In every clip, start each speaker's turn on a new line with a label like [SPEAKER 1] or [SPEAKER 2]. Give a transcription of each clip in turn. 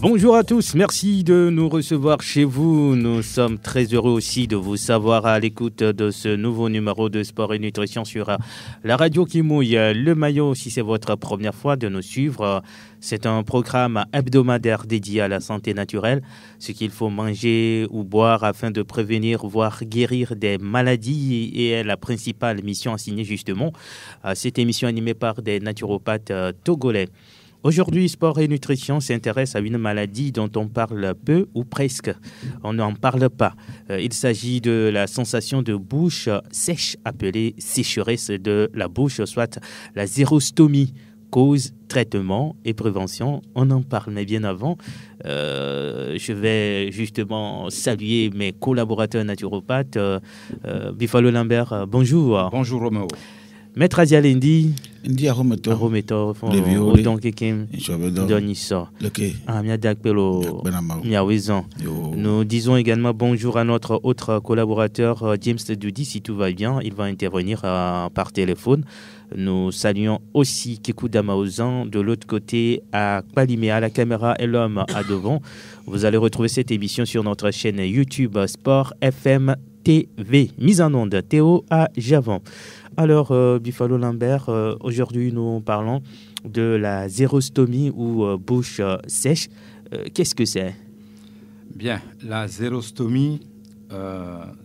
[SPEAKER 1] Bonjour à tous, merci de nous recevoir chez vous. Nous sommes très heureux aussi de vous savoir à l'écoute de ce nouveau numéro de Sport et Nutrition sur la radio qui mouille le maillot. Si c'est votre première fois de nous suivre, c'est un programme hebdomadaire dédié à la santé naturelle, ce qu'il faut manger ou boire afin de prévenir, voire guérir des maladies est la principale mission assignée justement à cette émission animée par des naturopathes togolais. Aujourd'hui, Sport et Nutrition s'intéresse à une maladie dont on parle peu ou presque. On n'en parle pas. Il s'agit de la sensation de bouche sèche, appelée sécheresse de la bouche, soit la xérostomie. Cause, traitement et prévention, on en parle. Mais bien avant, je vais justement saluer mes collaborateurs naturopathes. Bifalo Lambert, bonjour.
[SPEAKER 2] Bonjour Roméo.
[SPEAKER 1] Maître Azialendi.
[SPEAKER 3] Ndi
[SPEAKER 1] Arometo autant quelqu'un Doniso Miadakpelo Miawezan. Nous disons également bonjour à notre autre collaborateur James Doudi. Si tout va bien, il va intervenir par téléphone. Nous saluons aussi Kikou Damaozan de l'autre côté à Kpalimé, à la caméra et l'homme à devant. Vous allez retrouver cette émission sur notre chaîne YouTube Sport FM TV. Mise en onde Théo à Javon. Alors, Bifalo Lambert, aujourd'hui nous parlons de la xérostomie ou bouche sèche. Qu'est-ce que c'est ?
[SPEAKER 2] Bien, la xérostomie,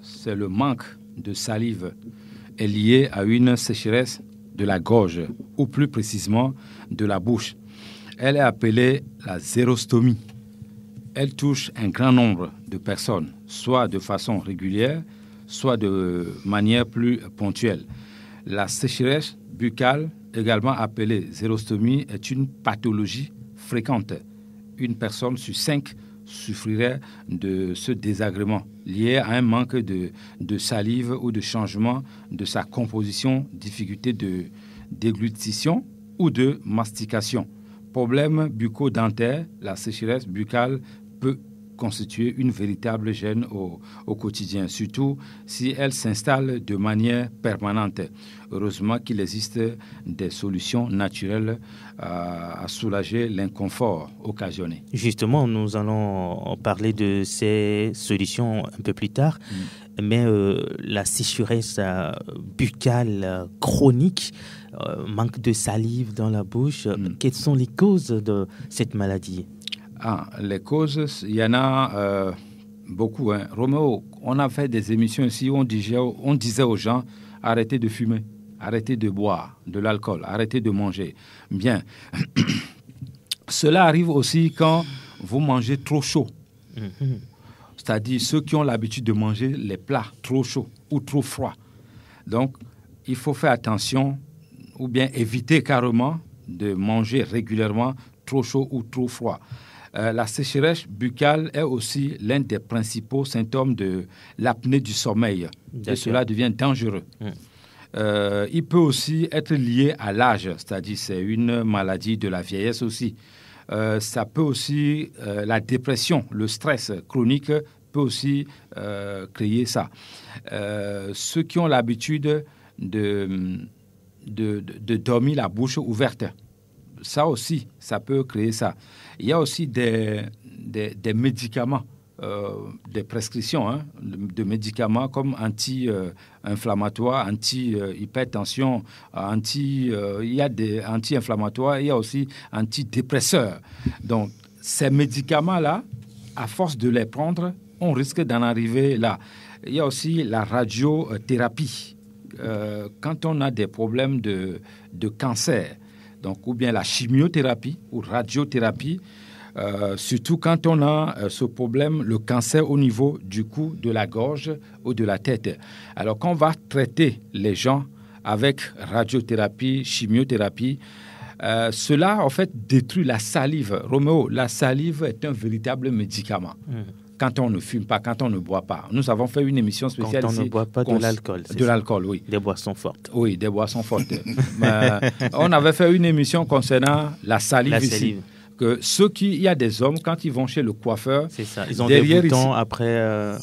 [SPEAKER 2] c'est le manque de salive est lié à une sécheresse de la gorge, ou plus précisément de la bouche. Elle est appelée la xérostomie. Elle touche un grand nombre de personnes, soit de façon régulière, soit de manière plus ponctuelle. La sécheresse buccale, également appelée xérostomie, est une pathologie fréquente. Une personne sur 5 souffrirait de ce désagrément lié à un manque de salive ou de changement de sa composition, difficulté de déglutition ou de mastication. Problème bucco-dentaire, la sécheresse buccale peut constituer une véritable gêne au quotidien, surtout si elle s'installe de manière permanente. Heureusement qu'il existe des solutions naturelles à soulager l'inconfort occasionné.
[SPEAKER 1] Justement, nous allons parler de ces solutions un peu plus tard, mais la sécheresse buccale chronique, manque de salive dans la bouche, quelles sont les causes de cette maladie ?
[SPEAKER 2] Les causes, il y en a beaucoup. Roméo, on a fait des émissions ici où on disait aux gens arrêtez de fumer, arrêtez de boire de l'alcool, arrêtez de manger. Bien, cela arrive aussi quand vous mangez trop chaud. C'est-à-dire ceux qui ont l'habitude de manger les plats trop chauds ou trop froids. Donc, il faut faire attention ou bien éviter carrément de manger régulièrement trop chaud ou trop froid. La sécheresse buccale est aussi l'un des principaux symptômes de l'apnée du sommeil. Et cela devient dangereux. Il peut aussi être lié à l'âge, c'est-à-dire c'est une maladie de la vieillesse aussi. Ça peut aussi, la dépression, le stress chronique peut aussi créer ça. Ceux qui ont l'habitude de dormir la bouche ouverte, ça aussi, ça peut créer ça. Il y a aussi des médicaments, des prescriptions de médicaments comme anti-inflammatoires, anti-hypertension, il y a des anti-inflammatoires, il y a aussi antidépresseurs. Donc, ces médicaments-là, à force de les prendre, on risque d'en arriver là. Il y a aussi la radiothérapie. Quand on a des problèmes de cancer, donc, ou bien la chimiothérapie ou radiothérapie, surtout quand on a ce problème, le cancer au niveau du cou, de la gorge ou de la tête. Alors, quand on va traiter les gens avec radiothérapie, chimiothérapie, cela, en fait, détruit la salive. Roméo, la salive est un véritable médicament. Quand on ne fume pas, quand on ne boit pas. Nous avons fait une émission spéciale
[SPEAKER 1] ici. Quand on ne boit pas de l'alcool.
[SPEAKER 2] De l'alcool, oui.
[SPEAKER 1] Des boissons fortes.
[SPEAKER 2] Oui, des boissons fortes. On avait fait une émission concernant la salive ici. Que il y a des hommes, quand ils vont chez le coiffeur...
[SPEAKER 1] C'est ça, ils ont des boutons après...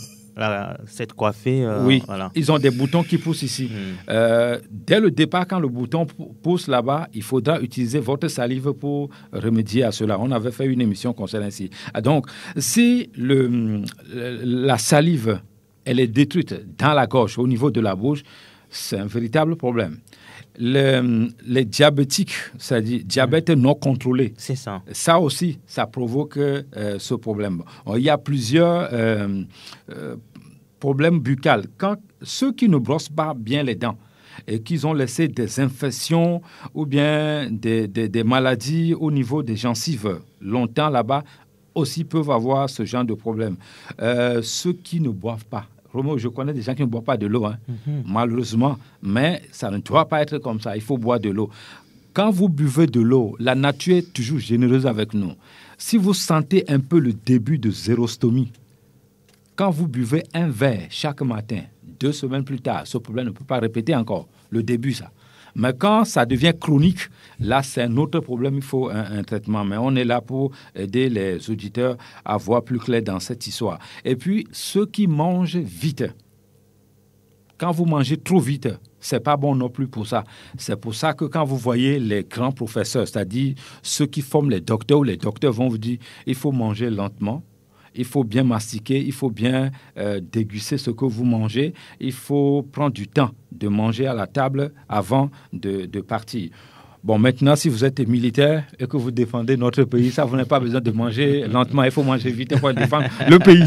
[SPEAKER 1] cette coiffée.
[SPEAKER 2] Oui,
[SPEAKER 1] voilà.
[SPEAKER 2] Ils ont des boutons qui poussent ici. Dès le départ, quand le bouton pousse là-bas, il faudra utiliser votre salive pour remédier à cela. On avait fait une émission concernant ici. Donc, si la salive, elle est détruite dans la gorge, au niveau de la bouche, c'est un véritable problème. Les diabétiques, c'est-à-dire diabète non contrôlé,
[SPEAKER 1] c'est ça.
[SPEAKER 2] Ça aussi, ça provoque ce problème. Il y a plusieurs problèmes buccaux. Quand ceux qui ne brossent pas bien les dents et qui ont laissé des infections ou bien des maladies au niveau des gencives longtemps là-bas, aussi peuvent avoir ce genre de problème. Ceux qui ne boivent pas. Romo, je connais des gens qui ne boivent pas de l'eau, malheureusement, mais ça ne doit pas être comme ça. Il faut boire de l'eau. Quand vous buvez de l'eau, la nature est toujours généreuse avec nous. Si vous sentez un peu le début de xérostomie, quand vous buvez un verre chaque matin, 2 semaines plus tard, ce problème ne peut pas répéter encore. Le début, ça. Mais quand ça devient chronique, là, c'est un autre problème, il faut un traitement. Mais on est là pour aider les auditeurs à voir plus clair dans cette histoire. Et puis, ceux qui mangent vite, quand vous mangez trop vite, c'est pas bon non plus pour ça. C'est pour ça que quand vous voyez les grands professeurs, c'est-à-dire ceux qui forment les docteurs vont vous dire il faut manger lentement. Il faut bien mastiquer, il faut bien déguster ce que vous mangez. Il faut prendre du temps de manger à la table avant de partir. Bon, maintenant, si vous êtes militaire et que vous défendez notre pays, ça, vous n'avez pas besoin de manger lentement. Il faut manger vite pour défendre le pays.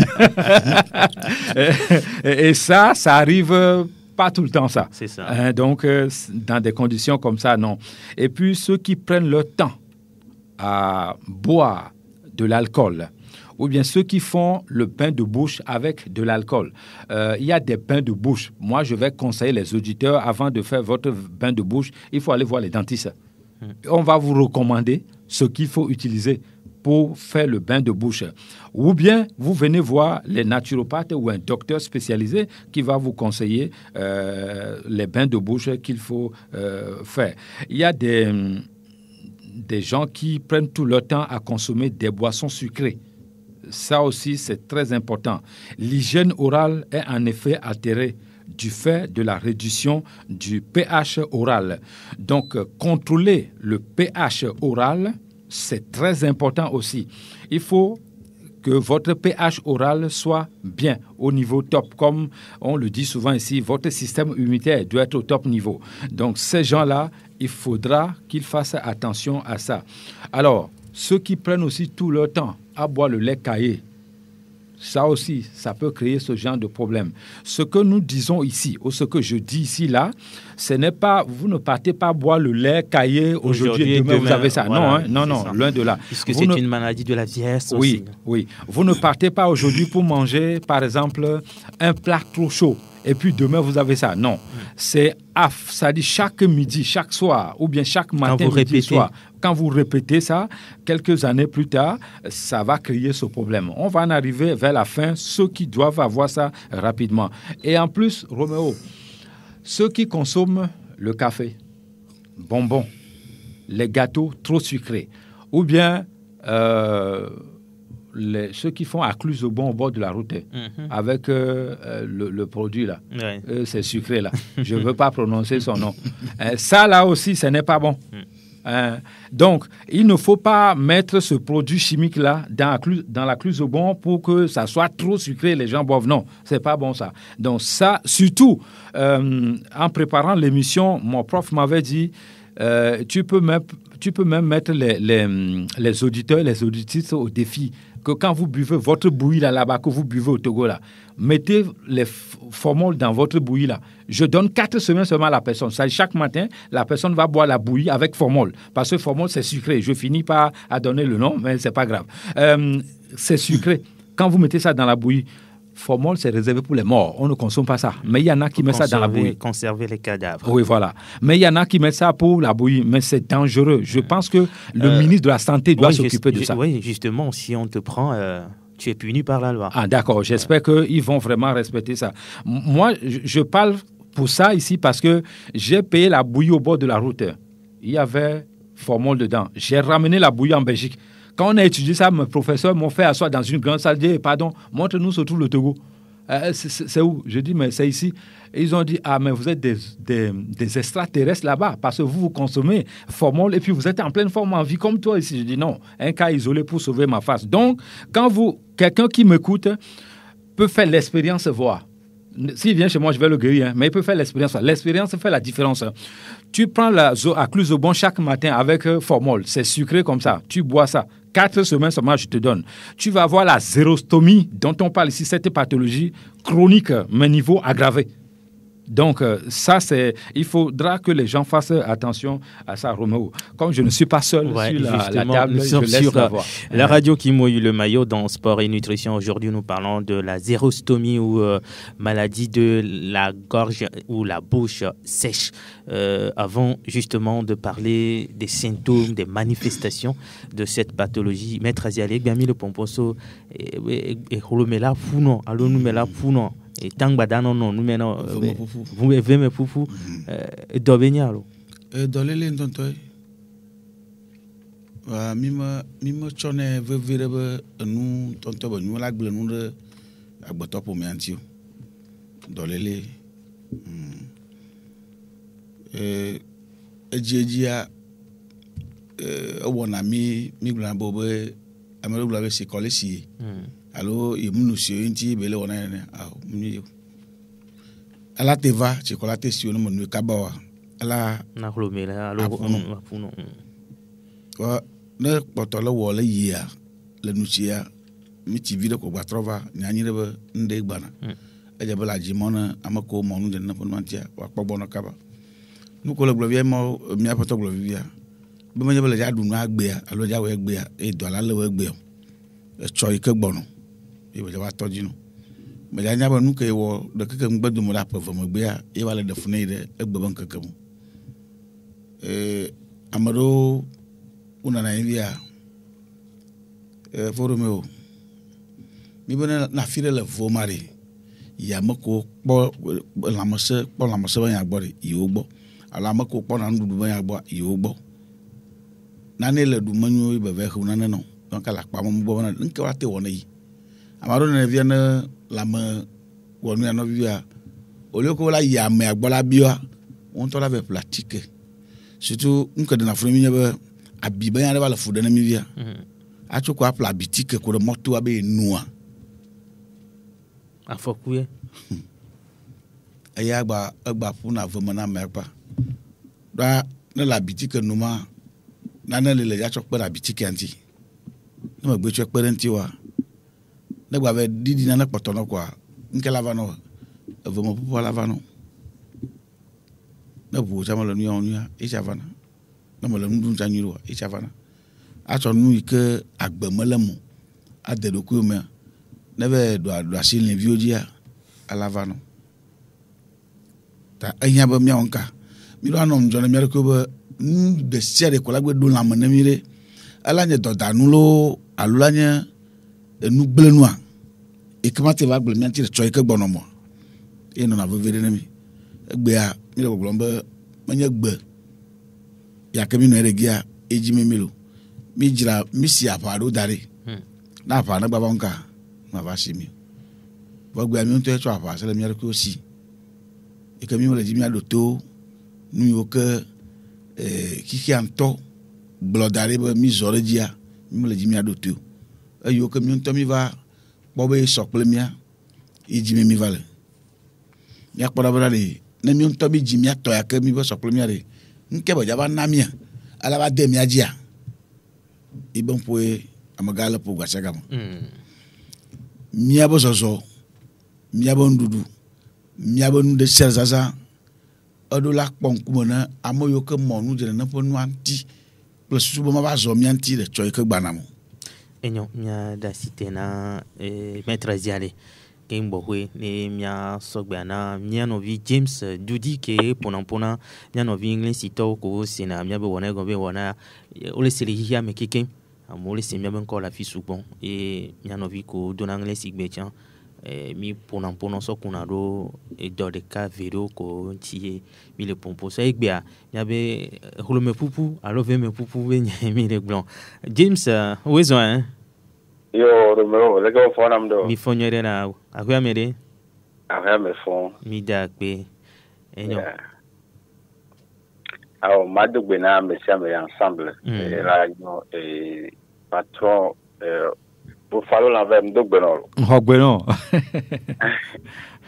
[SPEAKER 2] et ça arrive pas tout le temps, ça.
[SPEAKER 1] C'est ça.
[SPEAKER 2] Donc, dans des conditions comme ça, non. Et puis, ceux qui prennent leur temps à boire de l'alcool, ou bien ceux qui font le bain de bouche avec de l'alcool. Il y a des bains de bouche. Moi, je vais conseiller les auditeurs, avant de faire votre bain de bouche, il faut aller voir les dentistes. On va vous recommander ce qu'il faut utiliser pour faire le bain de bouche. Ou bien, vous venez voir les naturopathes ou un docteur spécialisé qui va vous conseiller les bains de bouche qu'il faut faire. Il y a des gens qui prennent tout leur temps à consommer des boissons sucrées. Ça aussi, c'est très important. L'hygiène orale est en effet altérée du fait de la réduction du pH oral. Donc, contrôler le pH oral, c'est très important aussi. Il faut que votre pH oral soit bien au niveau top. Comme on le dit souvent ici, votre système immunitaire doit être au top niveau. Donc, ces gens-là, il faudra qu'ils fassent attention à ça. Alors, ceux qui prennent aussi tout leur temps à boire le lait caillé, ça aussi, ça peut créer ce genre de problème. Ce que nous disons ici, ou ce que je dis ici, là, ce n'est pas, vous ne partez pas boire le lait caillé aujourd'hui et demain, vous avez ça.
[SPEAKER 1] Voilà,
[SPEAKER 2] non, loin de là.
[SPEAKER 1] Puisque c'est une maladie de la vieillesse
[SPEAKER 2] aussi.
[SPEAKER 1] Oui.
[SPEAKER 2] Oui. Vous ne partez pas aujourd'hui pour manger, par exemple, un plat trop chaud. Et puis demain, vous avez ça. Non. Ça dit chaque midi, chaque soir, ou bien chaque matin, midi, soir. Quand vous répétez ça, quelques années plus tard, ça va créer ce problème. On va en arriver vers la fin, ceux qui doivent avoir ça rapidement. Et en plus, Roméo, ceux qui consomment le café, bonbons, les gâteaux trop sucrés, ou bien ceux qui font accluse au bon au bord de la route avec le produit là, c'est sucré là. Je ne veux pas prononcer son nom. Ça là aussi, ce n'est pas bon. Donc, il ne faut pas mettre ce produit chimique là dans la cluse au bon pour que ça soit trop sucré, les gens boivent. Non, c'est pas bon ça. Donc ça, surtout en préparant l'émission, mon prof m'avait dit tu peux même mettre les auditeurs, les auditrices au défi que quand vous buvez votre bouillie là-bas, que vous buvez au Togo là, mettez les formules dans votre bouillie là. Je donne 4 semaines seulement à la personne. Ça, chaque matin, la personne va boire la bouillie avec formule. Parce que formule, c'est sucré. Je finis pas à donner le nom, mais c'est pas grave. C'est sucré. Quand vous mettez ça dans la bouillie, formol, c'est réservé pour les morts. On ne consomme pas ça. Mais il y en a qui mettent ça dans la bouillie.
[SPEAKER 1] Conserver les cadavres.
[SPEAKER 2] Oui, voilà. Mais il y en a qui mettent ça pour la bouillie. Mais c'est dangereux. Je pense que le ministre de la Santé doit s'occuper de ça.
[SPEAKER 1] Oui, justement, si on te prend, tu es puni par la loi.
[SPEAKER 2] Ah, d'accord. J'espère qu'ils vont vraiment respecter ça. Moi, je parle pour ça ici parce que j'ai payé la bouillie au bord de la route. Il y avait formol dedans. J'ai ramené la bouillie en Belgique. Quand on a étudié ça, mes professeurs m'ont fait asseoir dans une grande salle. J'ai dit, pardon, montre-nous surtout le Togo. C'est où? Je dis, mais c'est ici. Et ils ont dit, ah, mais vous êtes des extraterrestres là-bas, parce que vous consommez formol et puis vous êtes en pleine forme en vie comme toi ici. Je dis, non, un cas isolé pour sauver ma face. Donc, quelqu'un qui m'écoute peut faire l'expérience voir. S'il vient chez moi, je vais le guérir, hein, mais il peut faire l'expérience. L'expérience fait la différence. Tu prends la Acluzobon chaque matin avec formol, c'est sucré comme ça, tu bois ça. 4 semaines seulement, je te donne. Tu vas avoir la zérostomie dont on parle ici, cette pathologie chronique, mais niveau aggravé. Donc, ça, il faudra que les gens fassent attention à ça, Roméo. Comme je ne suis pas seul sur la table, je laisse la voix.
[SPEAKER 1] La radio qui mouille le maillot dans Sport et Nutrition. Aujourd'hui, nous parlons de la zérostomie ou maladie de la gorge ou la bouche sèche. Avant, justement, de parler des symptômes, des manifestations de cette pathologie, Maître Azialé, bien mis le pomposo et Rolomela Founon. Alors, nous mettons Founon. Et tant que non, nous menons vous me foufou do benyalo
[SPEAKER 3] do lele ntonto wa mima chone vevere be nu tonto be nu la gble nu de agboto po mi antio do lele ejia wona mi glan bo be amelo glan be se kolesi alors il nous suit inti bele wona ah muni ala teva chocolate si on me kabawa ala
[SPEAKER 1] na chlomela alo apuno
[SPEAKER 3] wa ne potolo wole yia le nucia mi ti video ko batrova nyanyire be nde gbana eje bela jimona amako mo nu de na ponantia wa kpogbono kaba nu ko le glovia mo mi apoto glovia be me bela ja du nu agbe alo ja we gbe e do ala le we gbe e choi ke gbono e be ja toji nu me ja nya ba nu ke wo de ke ngbedu mo la pavo mo gbe e wala de fune de egbe ban kakam amado una na envia Romeo mi bena na file le vo mari ya mako po la mose ban ya gbori yo gbo ala mako po na ndu ban ya gbo yo gbo na ne le du manyu be ve hu na ne no donc ala pa mo bo na nke wa te wona yi amado na via na la me wonu ya no via ole ko la ya me agbola biwa on to la ve pratique surtout nke de na fune mi be abiba ya la fu de na mi via acho ko apla bitike ko moto abe nua
[SPEAKER 1] afokuye
[SPEAKER 3] aya gba funa voma na mepa da na la bitike numa na le ya cho pera bitike anti na gbe cho pera anti wa na gba ve didi na poto no kwa nke lava no voma popo lava no na bu chama lo nuya e chavana na mo lo ndu chanyiru e chavana acho nu ike agbemelemu adedoku me nebe do asil ne viojia alavano ta anya ba mi onka mi do anom jona mi ko ba de sere ko la gbe do la mo na mi re ala nye do danu lo alulanya enu gblenu a ikmate va gble mi anti choi ke gbono mo e no na vevere na mi egbe a mi le gblombe manya gbe ya ke mi no eregia eji mi milo mi jira mi si aparo dare na pa na baba nka ma va si mi bo gbe mi nto e cho apa se le mi re ko si e ke mi mo le ji mi adoto nu yo ke kiki anto blodare be mi zore dia mi mo le ji mi adoto e yo ke mi nto mi va bo be sokle mi a e ji mi vale mi akpora bra le na mi nto bi ji mi ato ya ke mi bo sokle mi are nke bo ja ba na mi ala ba de mi ajia ibon poe amagala po gwachaga mo miabo zozo miabo ndudu miabo nu de serzaza odola ponkumona amoyo ke monu de na ponu anti plus subo ma ba zo mi anti de choy ke gbanamo
[SPEAKER 1] enyo nya da sitena Maître Azialé kembo hwe ne mia sogba na mia no vi James dudi ke pona mia no vi English ito ko sina mia be wona go be wona ole sele hia me keke amole se mia ben ko la fi soubon e mia no vi ko dona English igbe chan mi pona so kuna do e do de ka vero ko tie mi le pompo so igbe a mia be holo me pupu alo ve me pupu be mi le blanc James wezo hein
[SPEAKER 4] yo Romeo le ko fonam do
[SPEAKER 1] mi fonyere na akwa mere
[SPEAKER 4] Avec mes fonds.
[SPEAKER 1] Midakbe.
[SPEAKER 4] Alors, Madou Bena, monsieur, mais ensemble. Radio et patron. Pour faire l'envers, Madou Bena.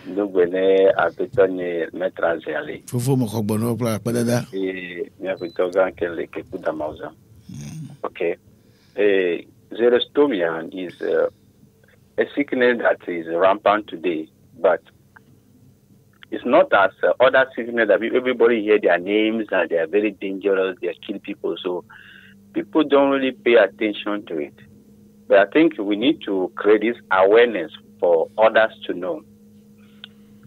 [SPEAKER 4] Madou Bena, à Pétonne, maître Azéali.
[SPEAKER 3] Faut me reconnaître pour la padada.
[SPEAKER 4] Et, bien, Pétonne, qu'elle est que Damauza. Okay. Xerostomia is a sickness that is rampant today, but it's not as other sickness that everybody hear their names and they are very dangerous, they kill people, so people don't really pay attention to it. But I think we need to create this awareness for others to know.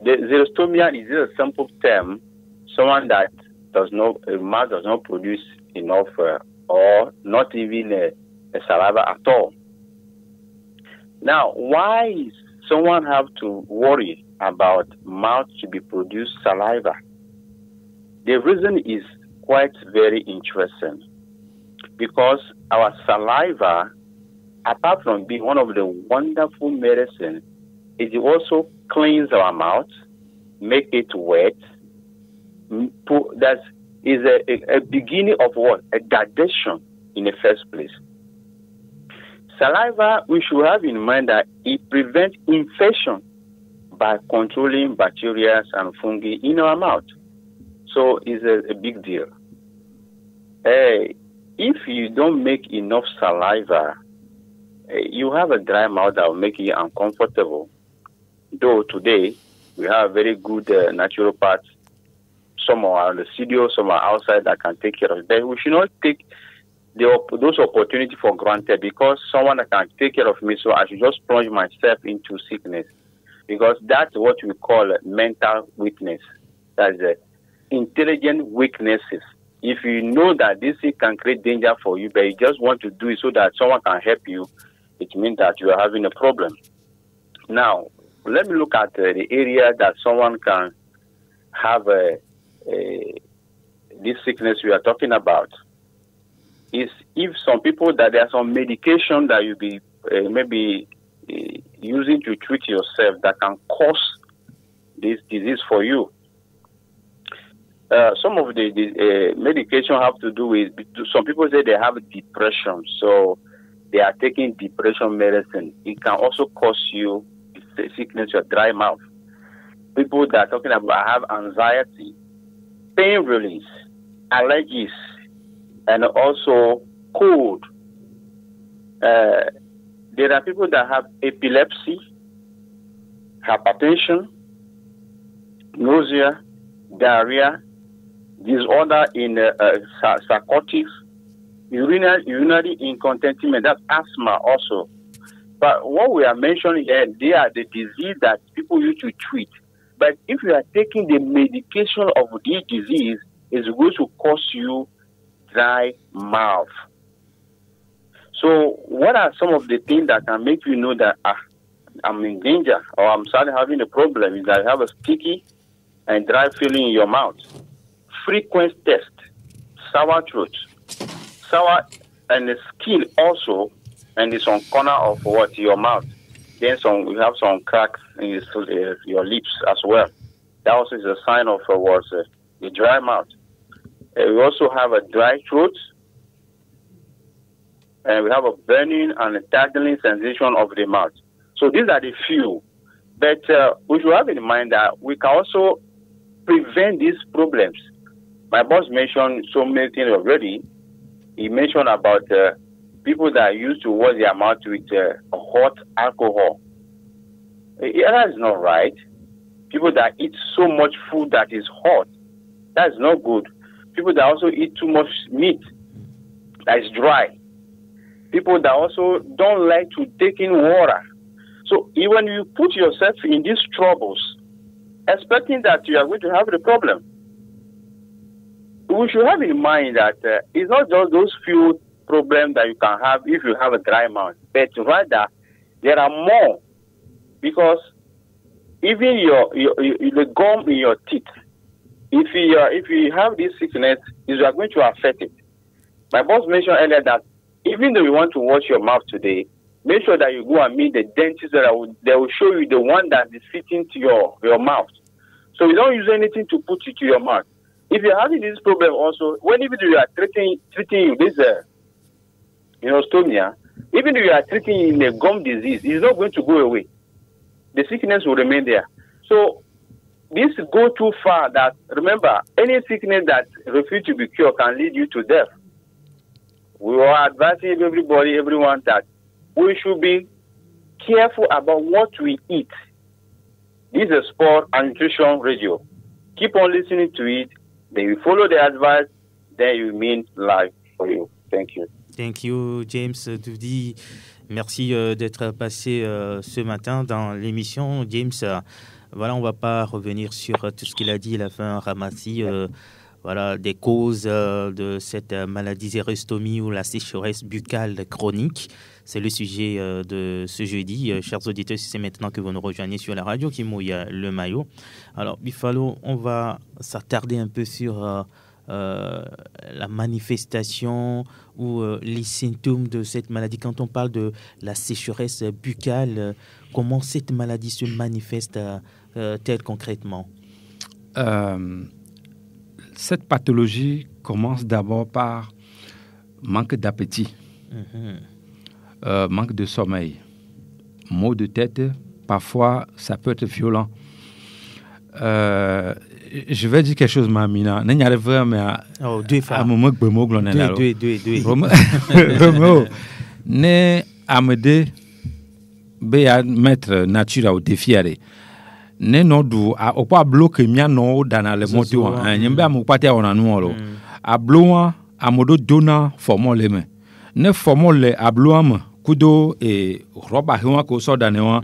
[SPEAKER 4] The xerostomia is a simple term, someone that mouth does not produce enough or not even a saliva at all. Now, why someone have to worry about mouth to be produced saliva? The reason is quite very interesting, because our saliva, apart from being one of the wonderful medicine, it also cleans our mouth, make it wet. That is a beginning of what? A digestion in the first place. Saliva, we should have in mind that it prevents infection by controlling bacteria and fungi in our mouth. So it's a big deal. If you don't make enough saliva, you have a dry mouth that will make you uncomfortable. Though today, we have very good naturopaths. Some are in the studio, some are outside that can take care of it. But we should not take those opportunities for granted, because someone that can take care of me, so I should just plunge myself into sickness. Because that's what we call mental weakness. That's intelligent weaknesses. If you know that this thing can create danger for you, but you just want to do it so that someone can help you, it means that you are having a problem. Now, let me look at the area that someone can have this sickness we are talking about. Is if some people that there are some medication that you be maybe using to treat yourself that can cause this disease for you. Some of the medication have to do with, some people say they have depression, so they are taking depression medicine. It can also cause you sickness, your dry mouth. People that are talking about have anxiety, pain relief, allergies, and also cold. There are people that have epilepsy, hypertension, nausea, diarrhea, disorder in psychotics, urinary incontinence, that's asthma also. But what we are mentioning here, they are the disease that people used to treat. But if you are taking the medication of this disease, it's going to cause you dry mouth. So what are some of the things that can make you know that I'm in danger or I'm starting having a problem? Is that you have a sticky and dry feeling in your mouth, frequent test, sour throat, sour and the skin also, and it's on corner of your mouth. Then you have some cracks in your lips as well. That also is a sign of the dry mouth. We also have a dry throat, and we have a burning and a tightening sensation of the mouth. So these are the few. But we should have in mind that we can also prevent these problems. My boss mentioned so many things already. He mentioned about people that used to wash their mouth with hot alcohol. That is not right. People that eat so much food that is hot, that is not good. People that also eat too much meat that is dry. People that also don't like to take in water. So even you put yourself in these troubles, expecting that you are going to have the problem, we should have in mind that it's not just those few problems that you can have if you have a dry mouth, but rather there are more, because even the gum in your teeth, if you have this sickness, you are going to affect it. My boss mentioned earlier that even though you want to wash your mouth today, make sure that you go and meet the dentist that they will show you the one that is fitting to your mouth. So you don't use anything to put it to your mouth. If you're having this problem also, when even you are treating you this, stomia, even if you are treating you in a gum disease, it's not going to go away. The sickness will remain there. So this go too far that, remember, any sickness that refuses to be cured can lead you to death. We are advising everyone that we should be careful about what we eat. This is Sport and Nutrition Radio. Keep on listening to it. Then you follow the advice. Then you mean life for you. Thank you.
[SPEAKER 1] Thank you, James Doudi. Merci d'être passé ce matin dans l'émission. James, voilà, on ne va pas revenir sur tout ce qu'il a dit. Il a fait un ramassis voilà, des causes de cette maladie xérostomie ou la sécheresse buccale chronique. C'est le sujet de ce jeudi. Chers auditeurs, si c'est maintenant que vous nous rejoignez sur la radio qui mouille le maillot. Alors, Bifalo, on va s'attarder un peu sur la manifestation ou les symptômes de cette maladie. Quand on parle de la sécheresse buccale, comment cette maladie se manifeste-t-elle concrètement?
[SPEAKER 2] Cette pathologie commence d'abord par manque d'appétit, manque de sommeil, maux de tête, parfois ça peut être violent. Je vais dire quelque chose, Mamina. Deux ne amede be mettre nature au défi. Ne no du a opa bloquer mia no dana le moto an nyembe amupate ona nuolo a bloa amodo dona formole me ne formole a bloam kudo e roba hwa ko so dane wa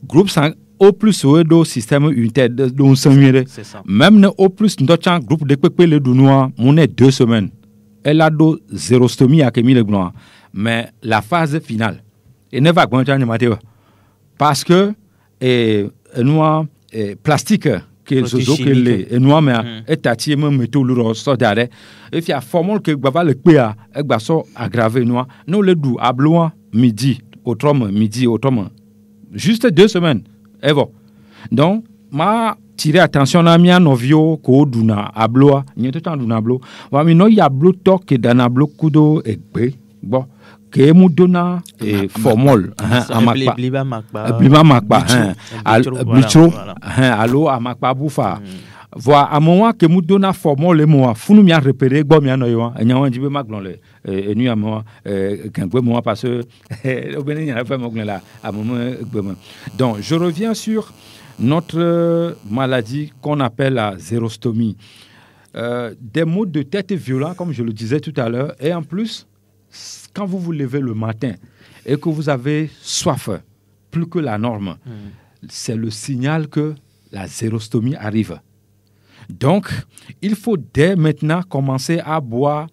[SPEAKER 2] groupe sang au plus do système unitaire don sanwere même ne au plus ndochan groupe de pepe le dunwa mune 2 semaines elle a do xérostomie a kemi le blanc mais la phase finale et ne va pas mateo parce que noir plastique que zozo que les noir mais etati me meto luro so dare et fi a formule que baba le pea e gba so aggravé noir no le dou à bloin midi autrement juste 2 semaines et bon donc ma tirer attention na mia novio ko duna abloa nyeto tan duna blo wa mi no ya blo tok dan ablo kudo egbe bon que mu dona et formol
[SPEAKER 1] bliba makba
[SPEAKER 2] bicho allo amakpa bufa voa a moment que mu dona formol le mo funu mi a repérer gbo mi anoyo enyan jibe maglon le enu a mo kangwe mo parce que obeni na fa mo la a moment gbo. Donc je reviens sur notre maladie qu'on appelle la xérostomie. Des maux de tête violents comme je le disais tout à l'heure et en plus quand vous vous levez le matin et que vous avez soif, plus que la norme, c'est le signal que la xérostomie arrive. Donc, il faut dès maintenant commencer à boire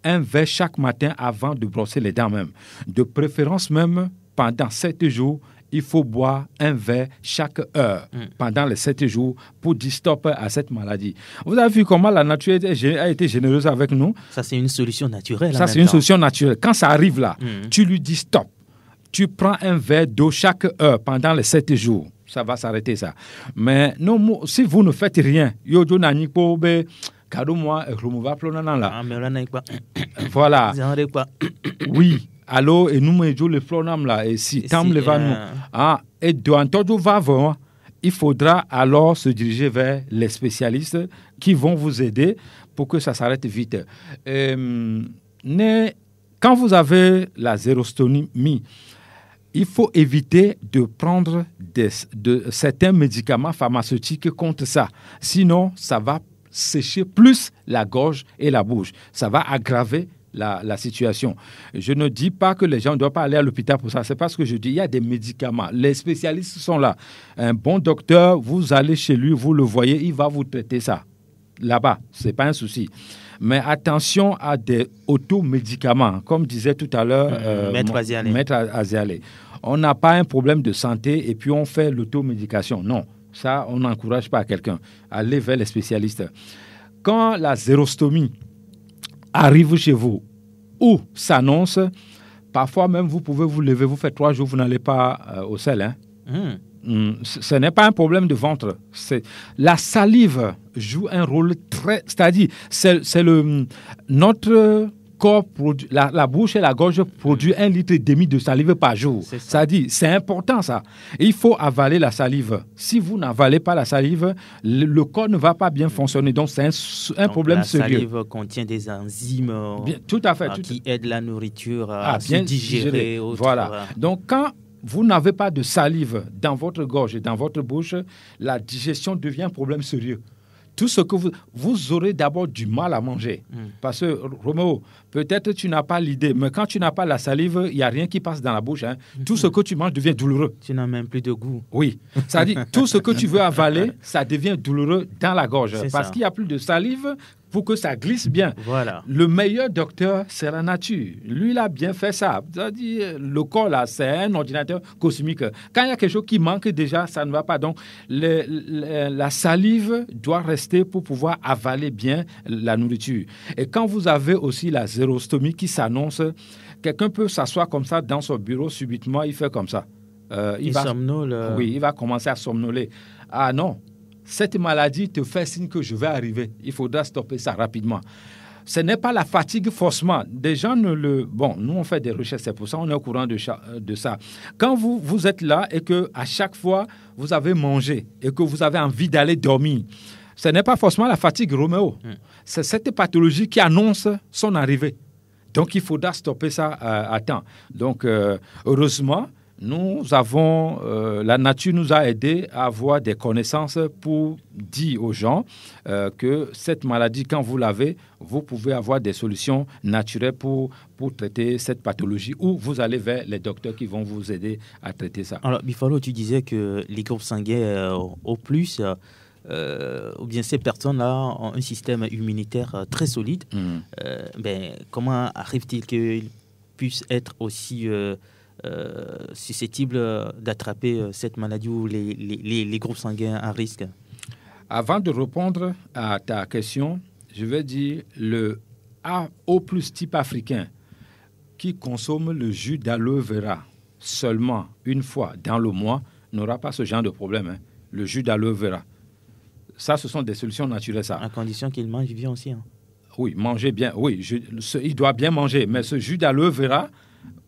[SPEAKER 2] un verre chaque matin avant de brosser les dents même. De préférence même, pendant 7 jours, il faut boire un verre chaque heure pendant les 7 jours pour dire stop à cette maladie. Vous avez vu comment la nature a été généreuse avec nous.
[SPEAKER 1] Ça, c'est une solution naturelle.
[SPEAKER 2] Ça, c'est une solution naturelle. Quand ça arrive là, tu lui dis stop. Tu prends un verre d'eau chaque heure pendant les 7 jours. Ça va s'arrêter, ça. Mais non, si vous ne faites rien, voilà. Oui. Allô, et nous mettons le flonam là, et si tam le va nous, et de va voir, il faudra alors se diriger vers les spécialistes qui vont vous aider pour que ça s'arrête vite. Quand vous avez la xérostomie, il faut éviter de prendre certains médicaments pharmaceutiques contre ça. Sinon, ça va sécher plus la gorge et la bouche. Ça va aggraver la situation. Je ne dis pas que les gens ne doivent pas aller à l'hôpital pour ça. C'est pas ce que je dis. Il y a des médicaments. Les spécialistes sont là. Un bon docteur, vous allez chez lui, vous le voyez, il va vous traiter ça. Là-bas, c'est pas un souci. Mais attention à des automédicaments. Comme disait tout à l'heure Maître Azialé. On n'a pas un problème de santé et puis on fait l'automédication. Non, ça, on n'encourage pas quelqu'un. Allez vers les spécialistes. Quand la xérostomie arrive chez vous ou s'annonce, Parfois même, vous pouvez vous lever, vous faites 3 jours, vous n'allez pas au sel. Hein. Ce n'est pas un problème de ventre. La salive joue un rôle très... C'est-à-dire, notre corps, la bouche et la gorge produisent 1,5 litre de salive par jour. C'est-à-dire, c'est important ça. Il faut avaler la salive. Si vous n'avalez pas la salive, le corps ne va pas bien fonctionner. Donc, c'est un problème sérieux.
[SPEAKER 1] La salive contient des enzymes
[SPEAKER 2] tout à fait,
[SPEAKER 1] qui aident la nourriture à se digérer.
[SPEAKER 2] Voilà. Donc, quand vous n'avez pas de salive dans votre gorge et dans votre bouche, la digestion devient un problème sérieux. Tout ce que vous aurez d'abord du mal à manger. Parce que, Roméo, peut-être tu n'as pas l'idée, mais quand tu n'as pas la salive, il n'y a rien qui passe dans la bouche. Hein. Tout ce que tu manges devient douloureux.
[SPEAKER 1] Tu n'as même plus de goût.
[SPEAKER 2] Oui. C'est-à-dire, tout ce que tu veux avaler, ça devient douloureux dans la gorge. Parce qu'il n'y a plus de salive pour que ça glisse bien.
[SPEAKER 1] Voilà.
[SPEAKER 2] Le meilleur docteur, c'est la nature. Lui, il a bien fait ça. C'est-à-dire, le corps, là, c'est un ordinateur cosmique. Quand il y a quelque chose qui manque déjà, ça ne va pas. Donc, la salive doit rester pour pouvoir avaler bien la nourriture. Et quand vous avez aussi la xérostomie qui s'annonce, quelqu'un peut s'asseoir comme ça dans son bureau, subitement, il fait comme ça.
[SPEAKER 1] Il somnole.
[SPEAKER 2] Oui, il va commencer à somnoler. Ah non, cette maladie te fait signe que je vais arriver. Il faudra stopper ça rapidement. Ce n'est pas la fatigue forcément. Des gens Bon, nous, on fait des recherches, c'est pour ça qu'on est au courant de ça. Quand vous êtes là et qu'à chaque fois, vous avez mangé et que vous avez envie d'aller dormir, ce n'est pas forcément la fatigue, Roméo. C'est cette pathologie qui annonce son arrivée. Donc, il faudra stopper ça à temps. Donc, heureusement, la nature nous a aidés à avoir des connaissances pour dire aux gens que cette maladie, quand vous l'avez, vous pouvez avoir des solutions naturelles pour traiter cette pathologie ou vous allez vers les docteurs qui vont vous aider à traiter ça.
[SPEAKER 1] Alors, Bifalo, tu disais que les groupes sanguins au plus, ou bien ces personnes-là ont un système immunitaire très solide. Comment arrive-t-il qu'ils puissent être aussi... susceptibles d'attraper cette maladie ou les groupes sanguins à risque?
[SPEAKER 2] Avant de répondre à ta question, je vais dire le A+, type africain qui consomme le jus d'aloe vera seulement une fois dans le mois n'aura pas ce genre de problème. Hein. Le jus d'aloe vera. Ça, ce sont des solutions naturelles. Ça.
[SPEAKER 1] À condition qu'il mange bien aussi. Hein.
[SPEAKER 2] Oui, manger bien. Oui, il doit bien manger. Mais ce jus d'aloe vera,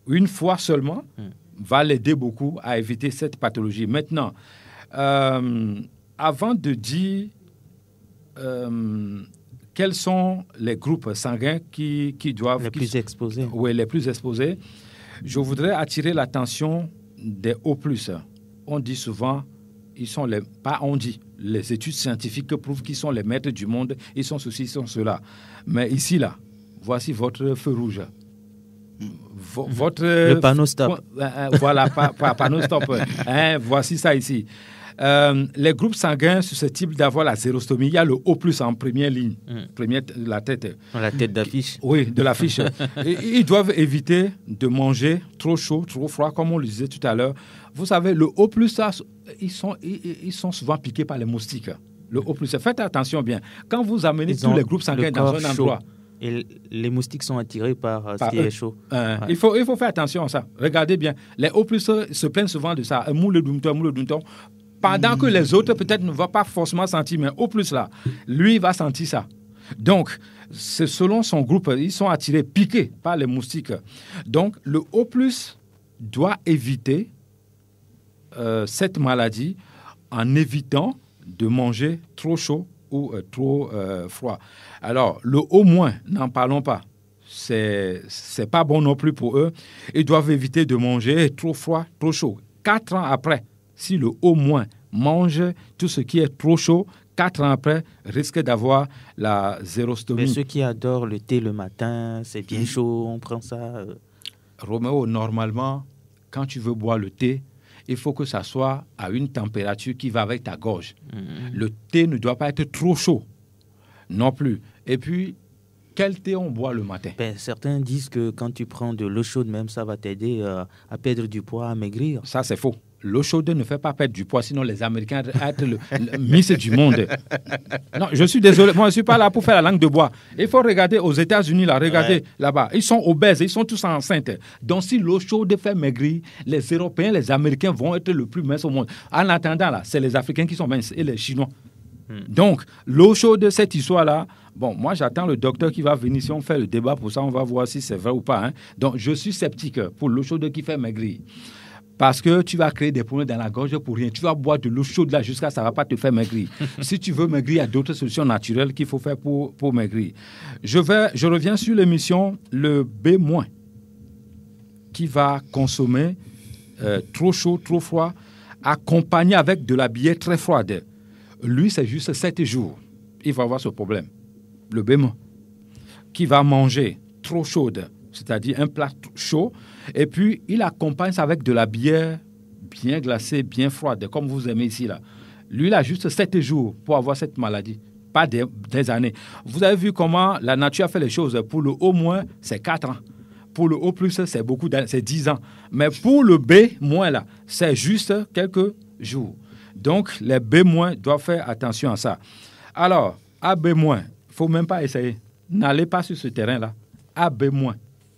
[SPEAKER 2] une fois seulement, va l'aider beaucoup à éviter cette pathologie. Maintenant, avant de dire quels sont les groupes sanguins qui doivent...
[SPEAKER 1] Les plus exposés.
[SPEAKER 2] Oui, les plus exposés. Je voudrais attirer l'attention des O+. On dit souvent, les études scientifiques prouvent qu'ils sont les maîtres du monde, ils sont ceci, ils sont cela. Mais ici, là, voici votre feu rouge.
[SPEAKER 1] Le panneau stop.
[SPEAKER 2] Voilà, panneau stop. Voici ça ici. Les groupes sanguins susceptibles d'avoir la xérostomie, il y a le O+, en première ligne, la tête.
[SPEAKER 1] La tête d'affiche.
[SPEAKER 2] Oui, de l'affiche. Ils doivent éviter de manger trop chaud, trop froid, comme on le disait tout à l'heure. Vous savez, le O+, ils sont souvent piqués par les moustiques. Le O+, faites attention bien. Quand vous amenez tous les groupes sanguins dans un endroit...
[SPEAKER 1] Et les moustiques sont attirés par ce qui est chaud.
[SPEAKER 2] Ouais. Il faut faire attention à ça. Regardez bien. Les O+, se plaignent souvent de ça. Moule douton. Pendant que les autres, peut-être, ne vont pas forcément sentir. Mais O+, là, lui, il va sentir ça. Donc, c'est selon son groupe, ils sont attirés, piqués par les moustiques. Donc, le O+, doit éviter cette maladie en évitant de manger trop chaud ou trop froid. Alors, le au moins, n'en parlons pas. C'est pas bon non plus pour eux. Ils doivent éviter de manger trop froid, trop chaud. 4 ans après, si le au moins mange tout ce qui est trop chaud, 4 ans après, risque d'avoir la xérostomie.
[SPEAKER 1] Mais ceux qui adorent le thé le matin, c'est bien chaud, on prend ça.
[SPEAKER 2] Roméo, normalement, quand tu veux boire le thé, il faut que ça soit à une température qui va avec ta gorge. Le thé ne doit pas être trop chaud non plus. Et puis, quel thé on boit le matin?
[SPEAKER 1] Certains disent que quand tu prends de l'eau chaude, même ça va t'aider à perdre du poids, à maigrir.
[SPEAKER 2] Ça, c'est faux. l'eau chaude ne fait pas perdre du poids, sinon les Américains être le Miss du monde. Non, je suis désolé, moi je ne suis pas là pour faire la langue de bois. Il faut regarder aux États-Unis, là, regardez là-bas, ils sont obèses, ils sont tous enceintes. Donc si l'eau chaude fait maigrir, les Européens, les Américains vont être le plus minces au monde. En attendant, là, c'est les Africains qui sont minces et les Chinois. Donc, l'eau chaude, cette histoire-là, bon, moi j'attends le docteur qui va venir. Si on fait le débat pour ça, on va voir si c'est vrai ou pas. Hein. Donc, je suis sceptique pour l'eau chaude qui fait maigrir. Parce que tu vas créer des problèmes dans la gorge pour rien. Tu vas boire de l'eau chaude là jusqu'à ça ne va pas te faire maigrir. Si tu veux maigrir, il y a d'autres solutions naturelles qu'il faut faire pour maigrir. Je reviens sur l'émission le B- qui va consommer trop chaud, trop froid, accompagné avec de la bière très froide. Lui, c'est juste 7 jours. Il va avoir ce problème. Le B- qui va manger trop chaude, c'est-à-dire un plat chaud, et puis il accompagne ça avec de la bière bien glacée, bien froide, comme vous aimez ici, là. Lui, il a juste 7 jours pour avoir cette maladie, pas des années. Vous avez vu comment la nature a fait les choses. Pour le O-, c'est 4 ans. Pour le O+, c'est beaucoup d'années, c'est 10 ans. Mais pour le B-, là, c'est juste quelques jours. Donc, les B- doivent faire attention à ça. Alors, AB-, il ne faut même pas essayer. N'allez pas sur ce terrain-là. AB-.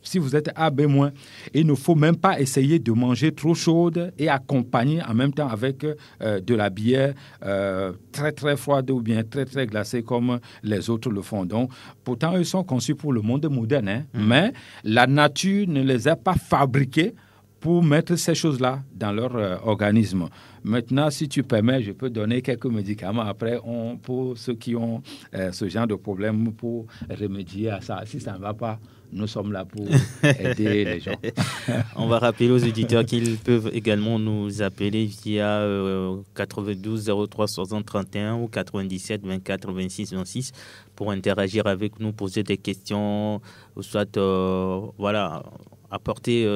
[SPEAKER 2] Si vous êtes AB-, il ne faut même pas essayer de manger trop chaude et accompagner en même temps avec de la bière très, très froide ou bien très, très glacée comme les autres le font. Donc, pourtant, ils sont conçus pour le monde moderne, hein, mais la nature ne les a pas fabriqués pour mettre ces choses-là dans leur organisme. Maintenant, si tu permets, je peux donner quelques médicaments après pour ceux qui ont ce genre de problème pour remédier à ça. Si ça ne va pas, nous sommes là pour aider les gens.
[SPEAKER 1] On va rappeler aux auditeurs qu'ils peuvent également nous appeler via 92 03 60 31 ou 97 24 26 26 pour interagir avec nous, poser des questions, ou soit apporter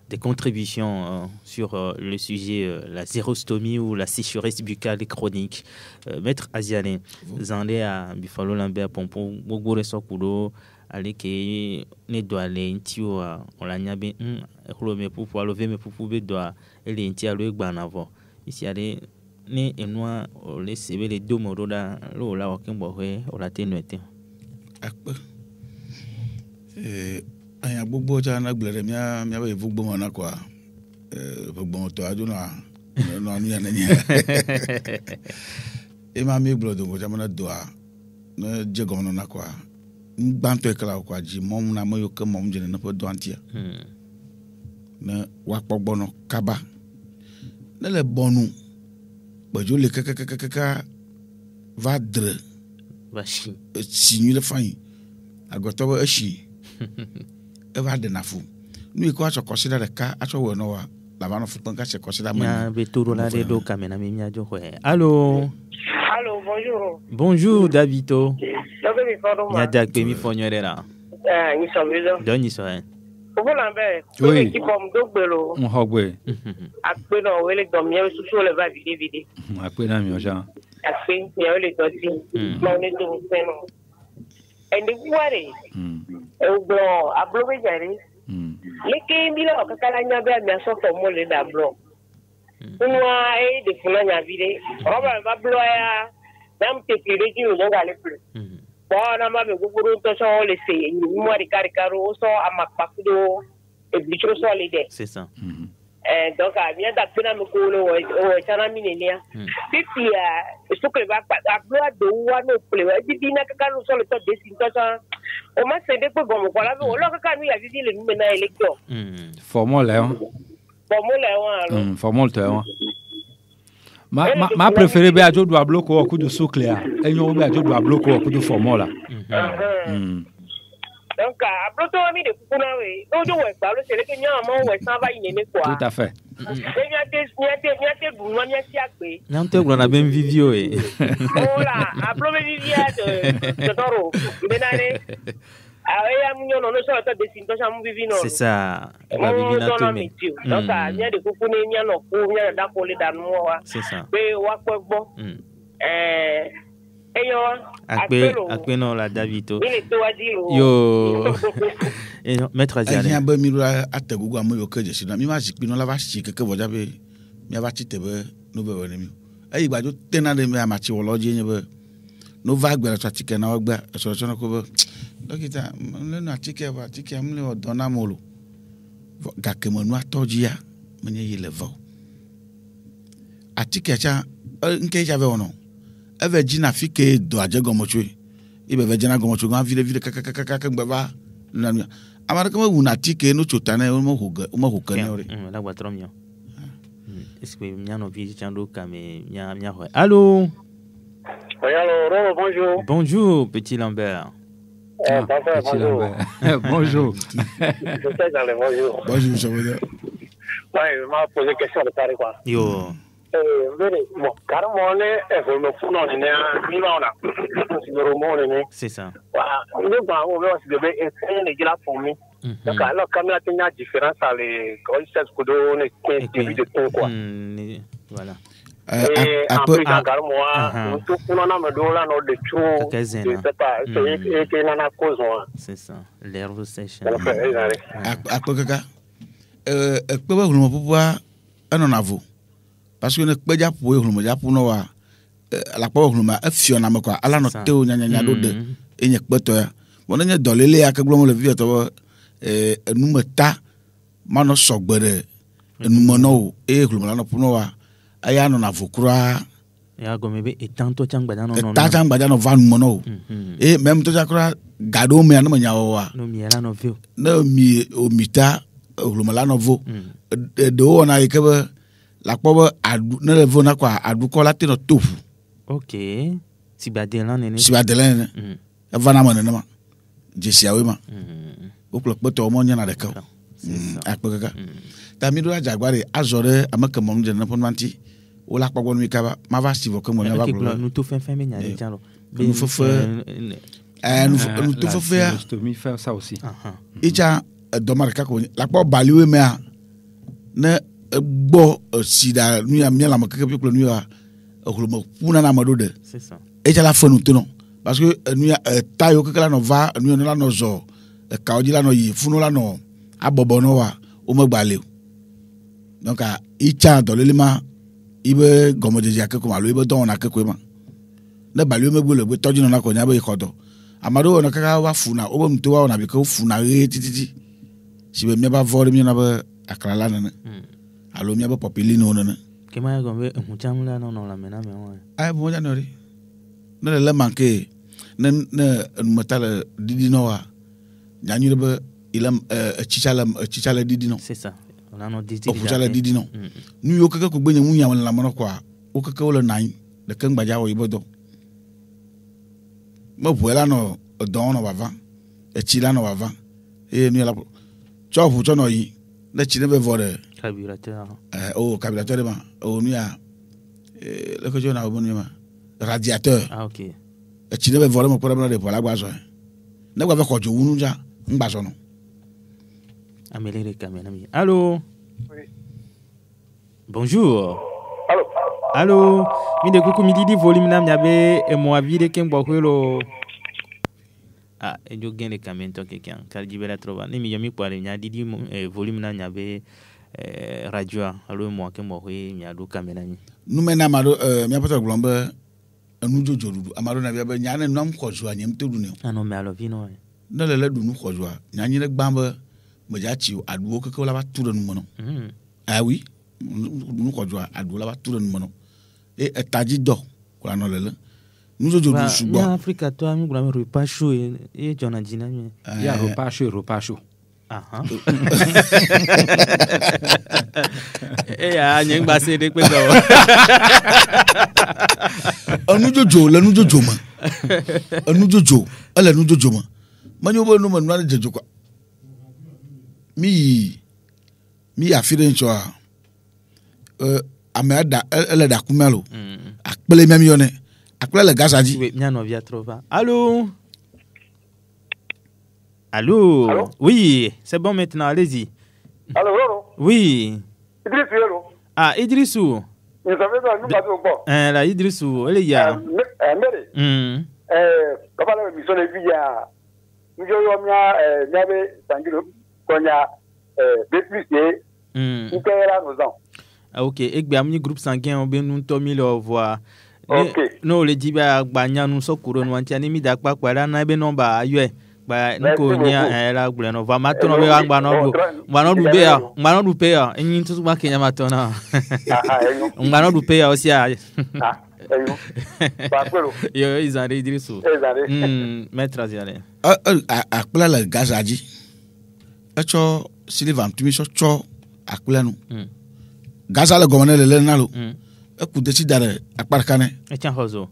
[SPEAKER 1] des contributions sur le sujet la xérostomie ou la sécheresse buccale chronique. Maître Aziane, Zandé à Bifalo Lambert Pompon, Mogore Sokudo, Aleke, ne doit l'intio, on l'a niabé, le pour pouvoir lever, mais pour pouvoir doit l'intio le banavo. Ici, allez, ne et moi, les CV, les deux mots là, là, aucun bohé, on l'a ténuité.
[SPEAKER 3] Anya gbogbo cha na gblere mia be vugbo mona kwa vugbo to aduna no anu ya nanya e ma mi gblo do mo cha mona doa no je gono na kwa ngbanto e kala kwa ji mom na mo yo ke mom je na po do antia na wa pogbo no kaba na le bonu bojo le kaka va dre
[SPEAKER 1] va chi
[SPEAKER 3] si le fain agoto ba chi eva de nafu nu iko acho consider the car acho we no wa la ba no fu kan ka se consider man
[SPEAKER 1] ya beturo la redo kamena mi nya jo he allô
[SPEAKER 5] bonjour
[SPEAKER 1] Davito ya dag be mi fonyere la
[SPEAKER 5] ni so bizo
[SPEAKER 1] doni so he
[SPEAKER 5] obola be
[SPEAKER 2] oui
[SPEAKER 5] ki pom dogbelo
[SPEAKER 2] on hogwe
[SPEAKER 5] akpe no wele dom ye susu le va vide
[SPEAKER 2] akpe na mi oja
[SPEAKER 5] akpe ye wele doti ma ne to feno and the worry eblo ablo be jare leke mbila okakala nya be mi aso for mo le da blo unwa de fulanya vide oba ba blo ya nam te kire ji o nga le plus bona ma be guguru to so le se ni mo ri karikaro so amakpakudo e bichro so le de
[SPEAKER 1] c'est ça
[SPEAKER 5] donc a bien da pena me ko lo o chana minenia pipi so que va ablo do wa no ple wa di na kakalo so le to de sin to sa o ma se de ko gomo kwa la o lo ka mi ya vidi le mi na election
[SPEAKER 2] formule ma préféré be ajo do abloko o kudu suclea enyo be ajo do abloko o kudu formula
[SPEAKER 5] donc ablo to mi de kuna we o jo we pa lo se le ke nya mo we san ba yin ni kwa
[SPEAKER 2] tout à fait
[SPEAKER 1] non te gro na ben vivio
[SPEAKER 5] hola ablo be vivia de toro benane
[SPEAKER 1] c'est ça.
[SPEAKER 5] Donc,
[SPEAKER 1] c'est ça. Akpe non la Davito. Yo. Maître Aziane.
[SPEAKER 3] Anya ba mi ra ategugu amoyo ke je sina mi ma jikpi no la va shi keke boja be mi va ti te be no be woni mi ayi gba jo tena de mi amachi wolo je yin be no va gbe so atike na ogba so so ko be dokita le na atike ba atike am le odona molo ga ke mo nu atoji ya menye yi level atike cha nke ja ve ono eve ji na fike do aje gomochwe ibe ve jena gomochwe gan vile kaka ngba ba na amara kama una atike no chotana mo hoga ne ore
[SPEAKER 1] la watromio est-ce que miano vi chando kame nya ho allô.
[SPEAKER 6] Oui, alors, bonjour.
[SPEAKER 1] Bonjour, petit Lambert.
[SPEAKER 2] Petit Lambert. Bonjour.
[SPEAKER 6] Bonjour.
[SPEAKER 3] Bonjour, ça va bien.
[SPEAKER 6] Oui, je m'a posé une question de Paris, quoi.
[SPEAKER 1] Yo.
[SPEAKER 6] Bon, carrément,
[SPEAKER 1] c'est ça.
[SPEAKER 6] Voilà. Donc, alors, quand il y a une différence, les grosses coups de début de ton, quoi.
[SPEAKER 1] Voilà. C'est ça. L'herbe sèche.
[SPEAKER 3] Parce que ne peja pour hlumo ja puno wa la pa hlumo afiona me kwa ala no teo nya do de enye kpeto ya wona nya dolele ya ka gbomo le vi to enumeta mano sogbere enumo no hlumo la no puno wa aya no na vokura
[SPEAKER 1] ya go mebe etanto changbada no
[SPEAKER 3] ta changbada no van mono même to jakura gado me no nya wa
[SPEAKER 1] no mi la no vio
[SPEAKER 3] no mi omita hlumo la no vo de wona ikebe la pobe adu ne le vona kwa adu ko la tino tofu.
[SPEAKER 1] OK. Si badela nene.
[SPEAKER 3] Si badela nene. Vana ma nene ma. Jesi awe ma. O plo poto mo nya na de ka. Akpeka. Ta mi do la jaguare azore amaka mo nje na ponmanti. O la pagwo mi ka ma va si vo ko mo nya va
[SPEAKER 1] blo. Nous tout fin me nya de tialo.
[SPEAKER 3] Nous faut faire nous tout faut faire.
[SPEAKER 2] Je te faire ça aussi.
[SPEAKER 3] Icha do marka ko la po baliwe me a ne bo sida nu ya miala makeke pe nu ya hulumo puna na mado de
[SPEAKER 1] c'est ça
[SPEAKER 3] e la fonu tono parce que nu ya tayo ke la no va nu la no zo ka oji la no yi funu la no abobo no wa o mo gbale donc a icha do lelema ibe gomojeje akeko ma lo ibe don na akeko ma na bale me gbole gbe toji no na ko nya be ikodo amado no kaka wa funa o bo mto wa na be ko funa re tititi sibe me ba vore mi na ba akra la na alo mi aba popili no na
[SPEAKER 1] ke ma go be huchamla no la mena me wa
[SPEAKER 3] ay bo janori na le manke na matala didi no wa nyanyu be ilam chichala didi no
[SPEAKER 1] c'est ça on a no didi
[SPEAKER 3] o chichala didi no nu yo kaka ko gbenye mu nyam la mono kwa o kaka wala nan de kan gbaja wo ibodo mo buela no don no bava chila no bava nu la chofu chono yi na chine be vore
[SPEAKER 1] carburateur
[SPEAKER 3] carburateur ma nu ya le ko jona obonu ma radiateur
[SPEAKER 1] OK
[SPEAKER 3] chine be vore mo problème de pour la gbaso na gba fe ko jo wunu ja ngbaso no
[SPEAKER 1] amelere kamena mi allô.
[SPEAKER 6] Oui.
[SPEAKER 1] Bonjour.
[SPEAKER 6] Allô.
[SPEAKER 1] Allô. Mi de kuku mi didi volume na myabe e mo avide ken bokwelo. Ah, e jo gen le kamento quelqu'un kal jibela trova. Ni mi yomi kwale nya didi volume na nyabe radio allo mo ken mo hwe mi adu kamena mi.
[SPEAKER 3] Nu mena maro mi apoto glombe anu jojo dudu amaro na bia be nya na nam khojo anyem tedu ne.
[SPEAKER 1] Ano me alo vino.
[SPEAKER 3] Na le du nu khojo nya nyi le gbambe me ja chi adu ko ko la ba tu de nu mono. Ah oui, nu khojo adu la ba tu de nu mono. E taji do ko la no le nu jojo du subo.
[SPEAKER 1] Ya Africa to ami gura me repas chaud e jona jina mi.
[SPEAKER 2] Ya repas chaud.
[SPEAKER 1] Aha. Ya nyeng ba se de pe do.
[SPEAKER 3] Anu jojo la nu jojo ma. Anu jojo, ala nu jojo ma. Manyo bo no ma nu jojo kwa. Mi afire ncho ameda ele da kumelo. Akpele mi yone. Akpele le gasaji.
[SPEAKER 1] Oui, nya no via trova. Allô? Allô?
[SPEAKER 6] Allô?
[SPEAKER 1] Oui, c'est bon maintenant, allez-y.
[SPEAKER 6] Allô.
[SPEAKER 1] Oui.
[SPEAKER 6] Idriss Yelo.
[SPEAKER 1] Ah, Idrissou.
[SPEAKER 6] Vous savez pas nous pas bon.
[SPEAKER 1] La Idrissou, elle est ya.
[SPEAKER 6] Mère. Papa la mission de vie ya. Nous yo mia n'avait sangilo konya depuis nous là nous ans.
[SPEAKER 1] Ok, egbe amni groupe sanguin on ben nous tomi le voir.
[SPEAKER 6] Ok.
[SPEAKER 1] No le diba gbanya nu so kuro nu antia ni mi da pa para na be number ayo ba nko nya era gble no va matono be angba no du be ya ngba no du pe ya enyin tu ma kenya matona ngba no du pe ya osi a
[SPEAKER 6] ba kwero
[SPEAKER 1] yo izare idrisu maître ziale
[SPEAKER 3] akpla la gazaji echo Sylvain tu mi so cho akpla nu gaza le gomane le nalo ku desi dare akparkane
[SPEAKER 1] echa hozo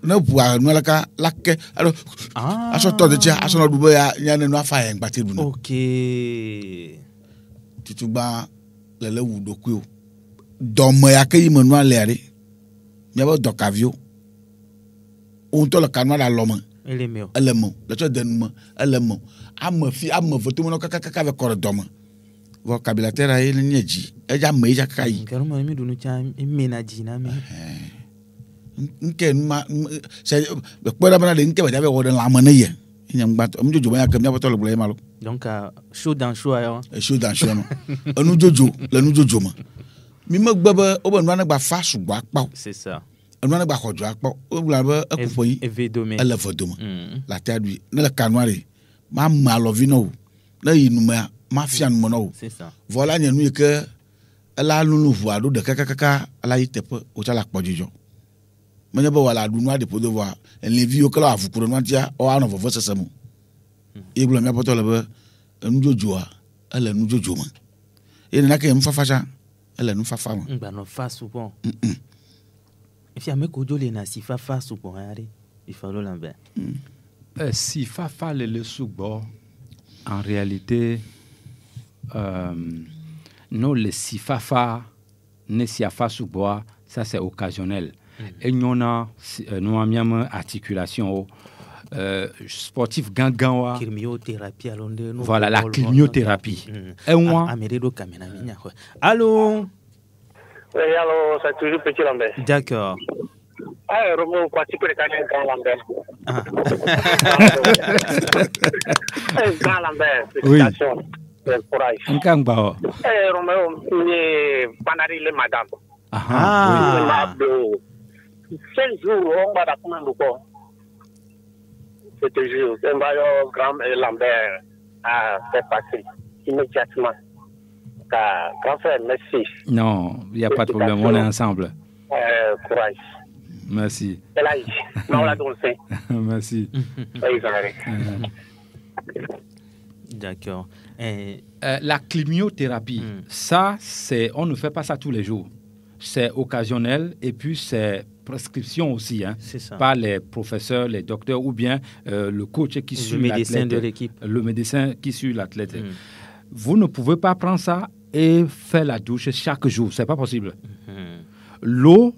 [SPEAKER 3] na bua no laka lakke alo aso to de ja aso no dubo ya nya ne no afa en gbate bu no
[SPEAKER 1] okay
[SPEAKER 3] tituba lele wu doku domo ya ke yimo no alere me ba dokavio on to le kanwa da lomo elemo le to denuma elemo am voto mo no kaka ve kor domo vocabulaire ay ni nyeji eja me ja kai
[SPEAKER 1] ngaro mo mi dunu cha menaji na me
[SPEAKER 3] nke ma se pera bana de nke ba jabe wodan la mane ye nyam gbat am jojo ba yakam ya botolo bula malo
[SPEAKER 1] donc chaud dans chaud ayo
[SPEAKER 3] chaud dans chaud no anu jojo la nu jojo ma mi ma gbaba o ba nwana gba fa sugbo apa
[SPEAKER 1] c'est ça
[SPEAKER 3] nwana gba khojo apa o bula ba akufoyi
[SPEAKER 1] evedome
[SPEAKER 3] ala vodoma la tadui na la kanware ma malovino na yinuma ma fian mono
[SPEAKER 1] c'est ça
[SPEAKER 3] voilà nyanu ke ala lulu voado de kaka ala yitepe o chala pojijo manya ba wala du noa de podo voir en les vieux kala afukuro nwantia o ano fofo sesemu iblo me poto lebe njojoa ala njojo ma ene na ke mfafacha ala nfafa ma
[SPEAKER 1] ngba no fa souvent if ya me ko jole na si fa souvent ari ifalo lambe
[SPEAKER 2] si fa le souvent en réalité non le sifafa ne siafa sous-bois, ça c'est occasionnel. Et nous avons articulation sportif ganganwa.
[SPEAKER 1] Chimiothérapie
[SPEAKER 2] voilà la chimiothérapie. Et moi
[SPEAKER 1] allô.
[SPEAKER 6] Oui, allô, c'est toujours Petit Lambert.
[SPEAKER 1] D'accord.
[SPEAKER 6] Ah, Romo, quoi, tu peux regarder Grand Lambert. Grand Lambert, félicitations. Courage.
[SPEAKER 2] Nkangba.
[SPEAKER 6] Roméo, ni panari le madame.
[SPEAKER 2] Oui.
[SPEAKER 6] 5 jours, on va d'accord quoi. Je te jure, c'est Grand Lambert a fait passer immédiatement. Grand frère, merci.
[SPEAKER 2] Non, il n'y a pas de problème, on est ensemble.
[SPEAKER 6] Courage.
[SPEAKER 2] Merci. Merci.
[SPEAKER 1] D'accord.
[SPEAKER 2] La chimiothérapie, ça, on ne fait pas ça tous les jours. C'est occasionnel et puis c'est prescription aussi, par les professeurs, les docteurs ou bien le coach qui suit l'athlète.
[SPEAKER 1] Le médecin de l'équipe.
[SPEAKER 2] Le médecin qui suit l'athlète. Vous ne pouvez pas prendre ça et faire la douche chaque jour. C'est pas possible. L'eau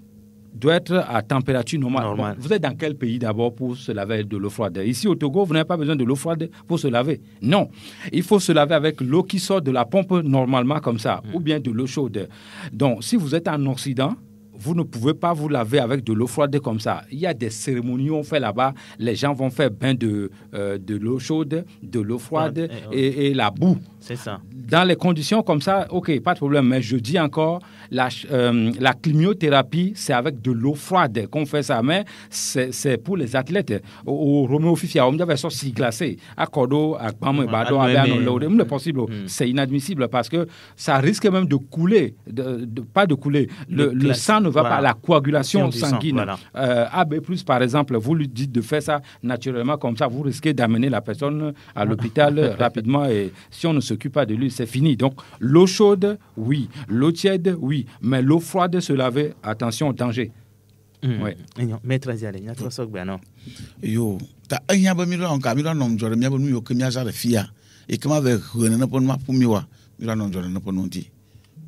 [SPEAKER 2] doit être à température normale. Bon, vous êtes dans quel pays d'abord pour se laver avec de l'eau froide? Ici au Togo, vous n'avez pas besoin de l'eau froide pour se laver. Non, il faut se laver avec l'eau qui sort de la pompe normalement comme ça, ou bien de l'eau chaude. Donc, si vous êtes en Occident, vous ne pouvez pas vous laver avec de l'eau froide comme ça. Il y a des cérémonies on fait là-bas. Les gens vont faire bain de l'eau chaude, de l'eau froide et la boue.
[SPEAKER 1] C'est ça.
[SPEAKER 2] Dans les conditions comme ça, ok, pas de problème. Mais je dis encore, la chimiothérapie, c'est avec de l'eau froide qu'on fait ça. Mais c'est pour les athlètes. Au Roméo Fifia, on avait sorti glacé. À Kodo, à Bamo, c'est possible. C'est inadmissible parce que ça risque même de couler. Pas de couler. Le sang ne va pas à la coagulation sanguine. Voilà. AB+, par exemple, vous lui dites de faire ça naturellement comme ça, vous risquez d'amener la personne à l'hôpital rapidement et si on ne s'occupe pas de lui, c'est fini. Donc, l'eau chaude, oui. L'eau tiède, oui. Mais l'eau froide, se laver, attention, danger.
[SPEAKER 1] Oui. Maître Ziale, il y a trois socs, ben non.
[SPEAKER 3] Yo, ta anya ba mi ron ka mi ron nom jore mi abonu yo kemi azare fia. E kama ve hone na pon ma pumi wa. Mi ron nom jore na pon nti.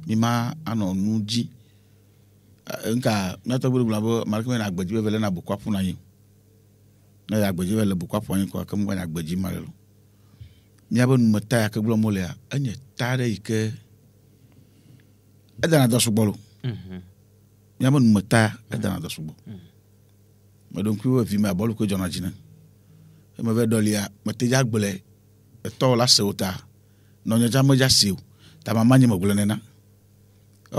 [SPEAKER 3] Mi ma ano nuji. Nka na to bulu blabo marke me na agbeji vele na bukwa puna yin. Na agbeji vele bukwa pon yin ko kam gwa na agbeji marelo. Mi abonu mata ya ke bulu mole ya. Anye tare ike edana do sugbolo. Mi abonu mata edana do sugbo. Madon ku vi ma bolu ko jona jina. E ma ve dolia mate ja gbele e to la seuta. No nya ja mo ja siu. Ta mama nyi mo gbele na.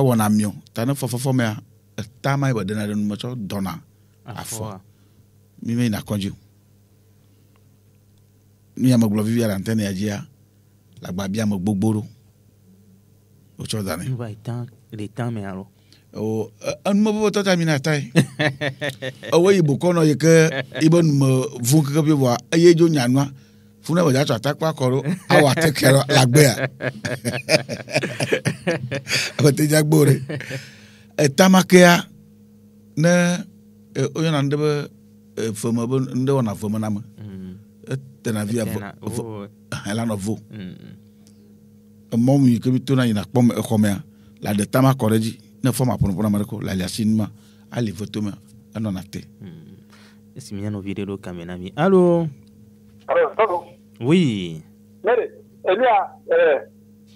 [SPEAKER 3] wɔna miɔ ta ne fɔfɔfɔ mea etama yi bɔ dena ɖe nume tsɔ dɔna afɔ mi me yina kɔdzi nu ya me gblɔ vivia le antenne ya dzia le agbabia me gbogbo ɖo wotsɔ da ne.
[SPEAKER 1] le temps me alo.
[SPEAKER 3] o enume bɔbɔtɔ ta mi na ta yi ewɔ yi bokɔnɔ yi ke ibe nume vu keke bi vɔa eye dzo nyanua funa bɔ dza tsɔ atakpa kɔ ɖo awɔ ateke la gbea abete dza gbɔ ɖe etamakea ne oyɔna nu ɖe be feme be nu ɖe wɔna feme na me etena vi elanɔ vo emɔ mu yi ke mi tona yina kpɔm exɔmea la ɖe tama kɔ ɖe dzi ne fɔ ma ƒonoƒona me ɖe ko le aliasi nu ma ali foto me enɔna te.
[SPEAKER 1] esi mi nyɔnuvi ɖe ɖo kame na mi alo.
[SPEAKER 7] Alo.
[SPEAKER 1] Oui.
[SPEAKER 7] Mede, elia,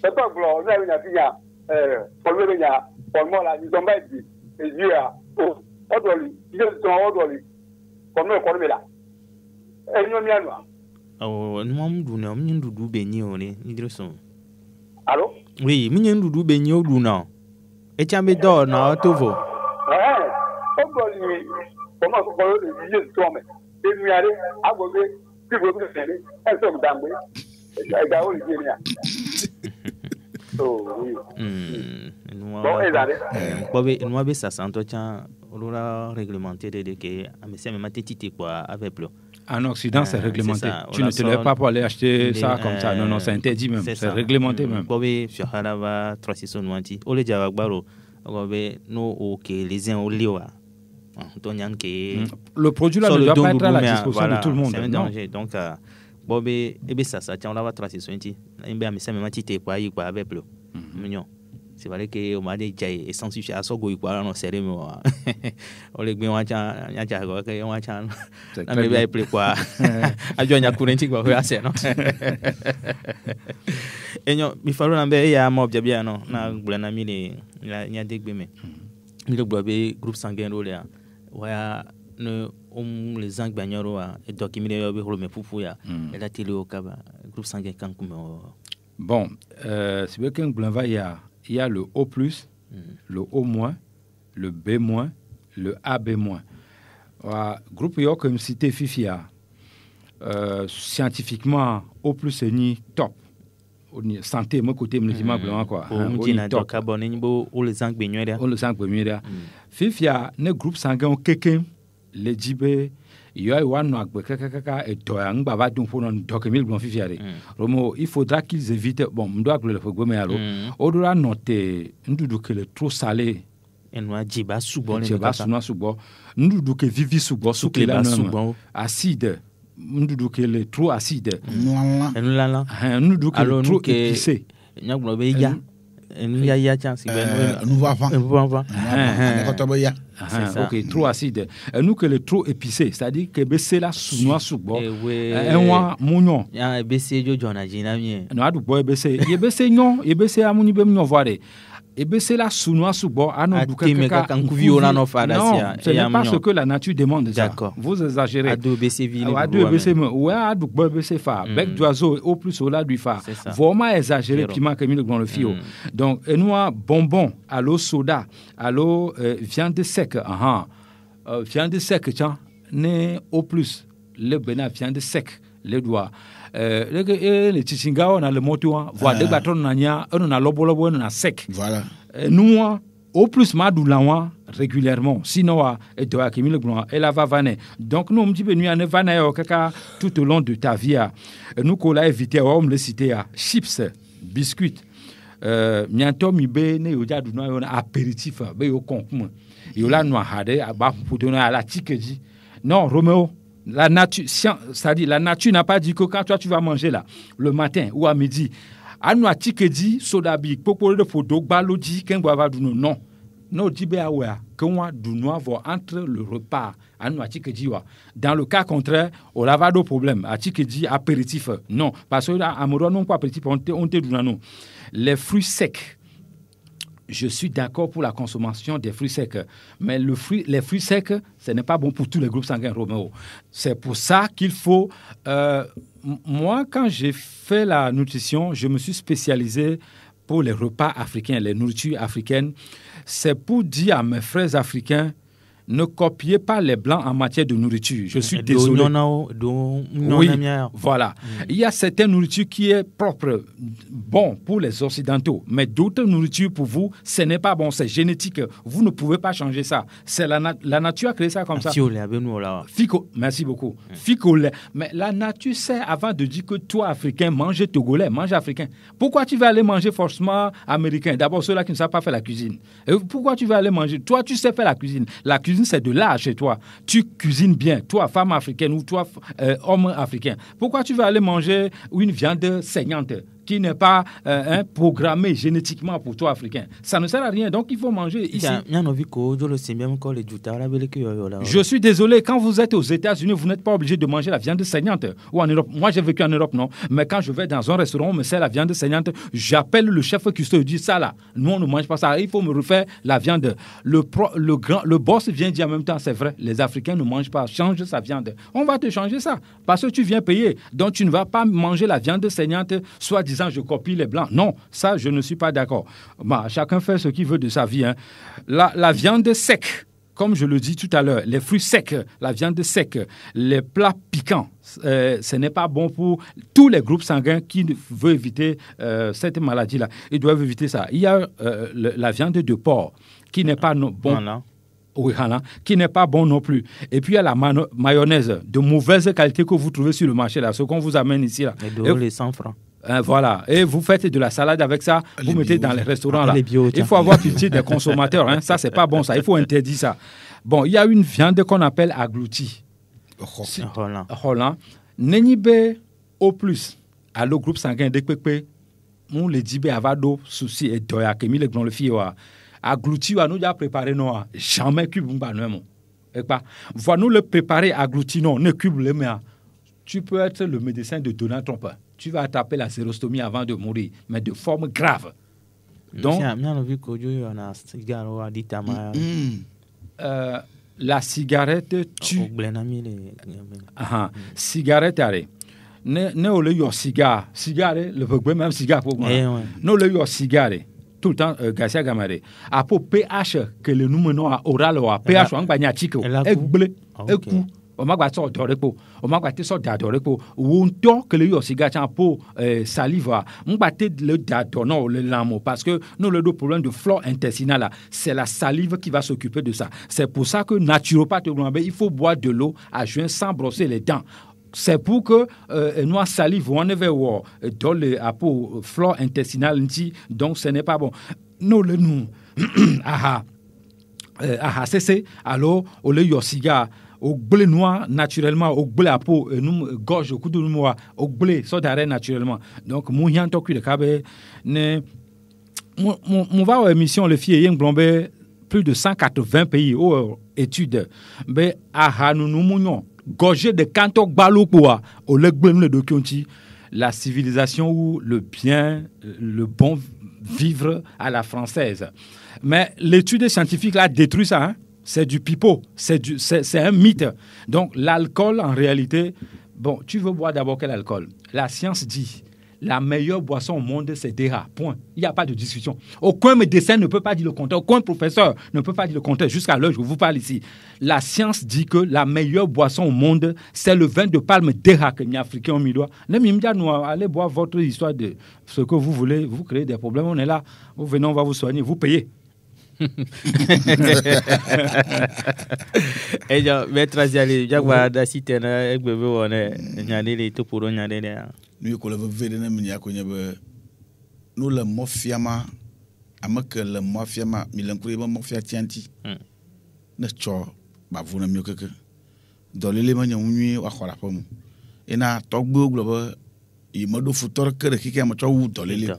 [SPEAKER 7] papa glo, na ina fiya, polwe nya, polmo la, ni zomba di, elia, odoli, ile so odoli. Kono ko mela. Enyo mi anwa.
[SPEAKER 1] Oh, nwa mdu na, mi ndudu benyi one, idreso.
[SPEAKER 7] Alo?
[SPEAKER 1] Oui, mi ndudu benyi odu na. Echa me do na tovo.
[SPEAKER 7] Odoli, kono ko ile so me. Emi are, agbobe people be saying, "I saw them way." I got only here. So,
[SPEAKER 1] nous avons ça entretien réglementé de que mais mathétique quoi avec plus.
[SPEAKER 2] En Occident, c'est réglementé. Tu ne te lèves pas pour aller acheter ça comme ça. Non, non, c'est interdit même. C'est réglementé même.
[SPEAKER 1] Bobe sur Harava 360 au le Javagbaro, no OK les uns au Lioa.
[SPEAKER 2] Le produit là ne doit pas être à la disposition de tout le monde.
[SPEAKER 1] C'est un danger. Donc, Bobé, ça, tiens, on va voir si c'est un peu mais ça me m'a dit quoi, il quoi avec plus. Mignon. C'est vrai que on m'a dit j'ai essentiel à sogo quoi non sérieux moi. On les bien on a quoi que on a chan. On me va plus quoi. A jo nya kurenti quoi quoi c'est non. Et non, mi fallo na be ya mo bien non na blana mi le nya degbe me. Mi le gbobe groupe sanguin ro le waya ne les angbagnoro et documiner yo be holo me fufu ya et la télé au kaba groupe sanguin kan kuma.
[SPEAKER 2] Bon, c'est bien qu'un blanc il y a le O+, le O-, le B-, le AB-. Groupe yo comme cité Fifia, scientifiquement O+ est ni top. Santé mon côté me dit blanc quoi.
[SPEAKER 1] On dit na carbone ni bo o les sang benyera.
[SPEAKER 2] O les sang benyera. Fifia ne groupe sanguin quelqu'un le dibe yo wanu agbe kaka et doya ngba va dun pour non document blanc Fifia re. Romo il faudra qu'ils évitent bon ndo agbe le fogbe me alo. O doit noter ndudu que le trop salé
[SPEAKER 1] enwa jiba subo
[SPEAKER 2] ne subo ndudu que vivi subo sukela no acide ndudu que le trop acide
[SPEAKER 1] nlala
[SPEAKER 2] ndudu que le trop épicé
[SPEAKER 1] nyagbo be ya ya chance ben
[SPEAKER 3] nous va pas
[SPEAKER 2] OK trop acide nous que le trop épicé c'est-à-dire que c'est la suno subo enwa munyo
[SPEAKER 1] ya bese jojo na jina mi
[SPEAKER 2] no adu boy bese ye bese nyon ye bese amuni be nyon voire et bien c'est la sounois sous-bord à nos
[SPEAKER 1] ce n'est pas
[SPEAKER 2] ce que la nature demande.
[SPEAKER 1] D'accord.
[SPEAKER 2] Vous exagérez.
[SPEAKER 1] À deux BC
[SPEAKER 2] ouais, à deux BC fa. Bec d'oiseau au plus au là du fa. Vraiment exagéré piment comme il dans le fio. Donc nous bonbon, à l'eau soda, à l'eau viande sec. Viande sec tiens, né au plus le bena viande sec les doigts. Les Tichinga on a le moto voilà des bâtons nanya on a lobo on a sec
[SPEAKER 3] voilà
[SPEAKER 2] nous au plus madoulanwa régulièrement sinon et doit qui le blanc et la va vaner donc nous on dit venu en vaner kaka tout au long de ta vie nous qu'on l'a évité on le citer chips biscuits mianto mi be ne yo jadu no on apéritif be yo konkuma yo la no hade aba puto na la tikeji non Roméo. La nature, c'est-à-dire la nature n'a pas dit que quand toi tu vas manger là le matin ou à midi, anwa tikedi sodabi popolo de fodo balodi kengwa du non no dibe awa kenwa du noir entre le repas anwa tikedi wa. Dans le cas contraire, on va de problème à tikedi apéritif non parce que là amoro non pas apéritif on te du non les fruits secs. Je suis d'accord pour la consommation des fruits secs, mais les fruits secs, ce n'est pas bon pour tous les groupes sanguins Roméo. C'est pour ça qu'il faut... moi, quand j'ai fait la nutrition, je me suis spécialisé pour les repas africains, les nourritures africaines, c'est pour dire à mes frères africains, ne copiez pas les Blancs en matière de nourriture. Je suis désolé. Oui, voilà. Il y a certaines nourritures qui est propre, bon pour les Occidentaux, mais d'autres nourritures pour vous, ce n'est pas bon, c'est génétique. Vous ne pouvez pas changer ça. C'est la nature a créé ça comme ça. Merci beaucoup. Mais la nature sait avant de dire que toi, Africain, mange togolais, mange africain. Pourquoi tu vas aller manger forcément américain? D'abord, ceux-là qui ne savent pas faire la cuisine. Et pourquoi tu vas aller manger? Toi, tu sais faire la cuisine. La cuisine, c'est de l'art chez toi. Tu cuisines bien, toi, femme africaine ou toi, homme africain. Pourquoi tu vas aller manger une viande saignante qui n'est pas programmée génétiquement pour toi, africain? Ça ne sert à rien. Donc, il faut manger ici. Je suis désolé, quand vous êtes aux États-Unis, vous n'êtes pas obligé de manger la viande saignante. Ou en Europe. Moi, j'ai vécu en Europe, non. Mais quand je vais dans un restaurant, on me sert la viande saignante, j'appelle le chef cuistot, je dis ça là. Nous, on ne mange pas ça. Il faut me refaire la viande. Le boss vient dire en même temps, c'est vrai, les Africains ne mangent pas. Change sa viande. On va te changer ça. Parce que tu viens payer. Donc, tu ne vas pas manger la viande saignante, soit disant je copie les Blancs. Non, ça, je ne suis pas d'accord. Bah, chacun fait ce qu'il veut de sa vie. Hein. La viande sec, comme je le dis tout à l'heure, les fruits secs, la viande sec, les plats piquants, ce n'est pas bon pour tous les groupes sanguins qui veulent éviter cette maladie-là. Ils doivent éviter ça. Il y a la viande de porc qui n'est pas bon. Voilà. Oui, qui n'est pas bon non plus. Et puis il y a la mayonnaise de mauvaise qualité que vous trouvez sur le marché, là, ce qu'on vous amène ici. Là.
[SPEAKER 1] Les 100 francs.
[SPEAKER 2] Voilà, et vous faites de la salade avec ça, vous mettez dans les restaurants là. Il faut avoir pitié des consommateurs, hein. Ça c'est pas bon ça, il faut interdire ça. Bon, il y a une viande qu'on appelle aglouti. Holland. Nenyibe au plus, à le groupe sanguin de Pépé, on les dit avado souci et doya que mi le grand le fille wa. Aglouti wa nous déjà préparé non, jamais cube ba non. Et pas, va nous le préparer aglouti non, ne cube le mais. Tu peux être le médecin de Donald Trump. Tu vas taper la sérostomie avant de mourir, mais de forme grave. Donc, la cigarette tue. Cigarette, allez. Ne ole yo cigare, le peu même cigare pour moi. Ne ole yo cigare. Tout le temps, Garcia Gamare. À pour pH que le numéro oral ou à pH, on va y chico. On m'a gâté sur d'orepo, on m'a gâté sur d'orepo. Ou un temps que le yo cigare pour salive, on gâté le d'adonno le lamo parce que nous le problème de flore intestinale, c'est la salive qui va s'occuper de ça. C'est pour ça que naturopathe il faut boire de l'eau à jeun sans brosser les dents. C'est pour que nous salive on avait dans le pour flore intestinale donc ce n'est pas bon. Nous le nous c'est alors au le yo cigare au blé noir naturellement au blé à peau nous gorge au coup de noir au blé ça d'arrêt naturellement donc mon yanto que le cabe ne mon va aux émissions le fille yang blombé plus de 180 pays aux études mais à nous mounions gorgé de canto balokoa au le blé de Kionti la civilisation ou le bien le bon vivre à la française mais l'étude scientifique là détruit ça hein? C'est du pipeau, c'est un mythe. Donc l'alcool, en réalité, bon, tu veux boire d'abord quel alcool? La science dit, la meilleure boisson au monde, c'est DH, point. Il n'y a pas de discussion. Aucun médecin ne peut pas dire le contraire, aucun professeur ne peut pas dire le contraire, jusqu'à l'heure, je vous parle ici. La science dit que la meilleure boisson au monde, c'est le vin de palme DH que les Africains ont mis doigt. Allez boire votre histoire de ce que vous voulez, vous créez des problèmes, on est là, vous venez, on va vous soigner, vous payez.
[SPEAKER 1] Maître Aziali, jagwa da sitena egbebe wone nyade le to poro nyade ne.
[SPEAKER 3] Nous ko le vede na minya ko nyebe. Nous le mofiama amaka le mofiama milankuri ba mofia tianti. Ne cho ba vuna mi okeke. Dolele ma nyunwi wa khola pomu. Ina togbo globa I modo futor kere kike ma cho wu dolele.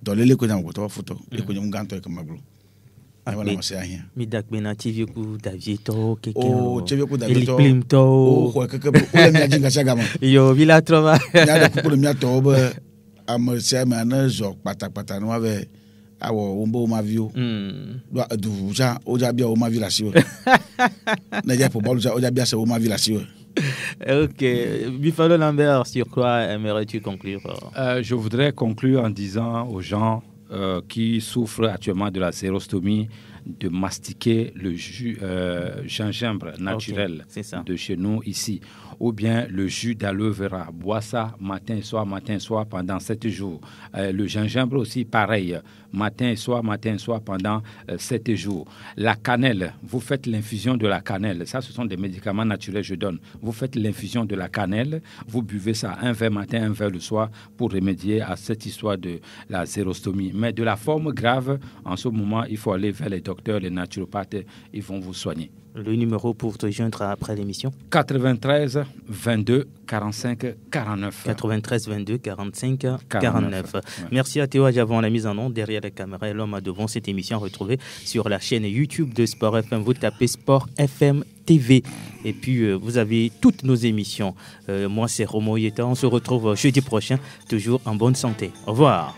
[SPEAKER 3] Dolele ko nyam ko to futo e ko nyam ganto e kamaglo. Voilà, c'est rien.
[SPEAKER 1] Mi dakbena TV ku Davito keke.
[SPEAKER 3] Oh, TV ku Davito.
[SPEAKER 1] Plimto.
[SPEAKER 3] Oh, ko keke o le mi ajinga chagama.
[SPEAKER 1] Yo vila trova.
[SPEAKER 3] Ya da ku mi ato ba amercia ma na jo patapata no ave awo umbo ma view. Do du ja o ja bia o ma vila siwe. Na ja po bolu ja o ja bia se o ma vila siwe.
[SPEAKER 1] Ok. Buffalo Lambert, sur quoi aimerais-tu conclure?
[SPEAKER 2] Je voudrais conclure en disant aux gens qui souffrent actuellement de la xérostomie de mastiquer le jus gingembre naturel de chez nous ici, ou bien le jus d'aloe vera. Bois ça matin et soir pendant 7 jours. Le gingembre aussi, pareil, matin et soir pendant 7 jours. La cannelle, vous faites l'infusion de la cannelle. Ça, ce sont des médicaments naturels que je donne. Vous faites l'infusion de la cannelle, vous buvez ça un verre matin, un verre le soir pour remédier à cette histoire de la xérostomie. Mais de la forme grave, en ce moment, il faut aller vers les docteurs, les naturopathes, ils vont vous soigner.
[SPEAKER 1] Le numéro pour te joindre après l'émission?
[SPEAKER 2] 93 22 45 49.
[SPEAKER 1] 93 22 45 49. Ouais. Merci à Théo Adjavon, la mise en onde derrière la caméra et l'homme devant cette émission retrouvée sur la chaîne YouTube de Sport FM. Vous tapez Sport FM TV et puis vous avez toutes nos émissions. Moi, c'est Romo Yeta. On se retrouve jeudi prochain, toujours en bonne santé. Au revoir.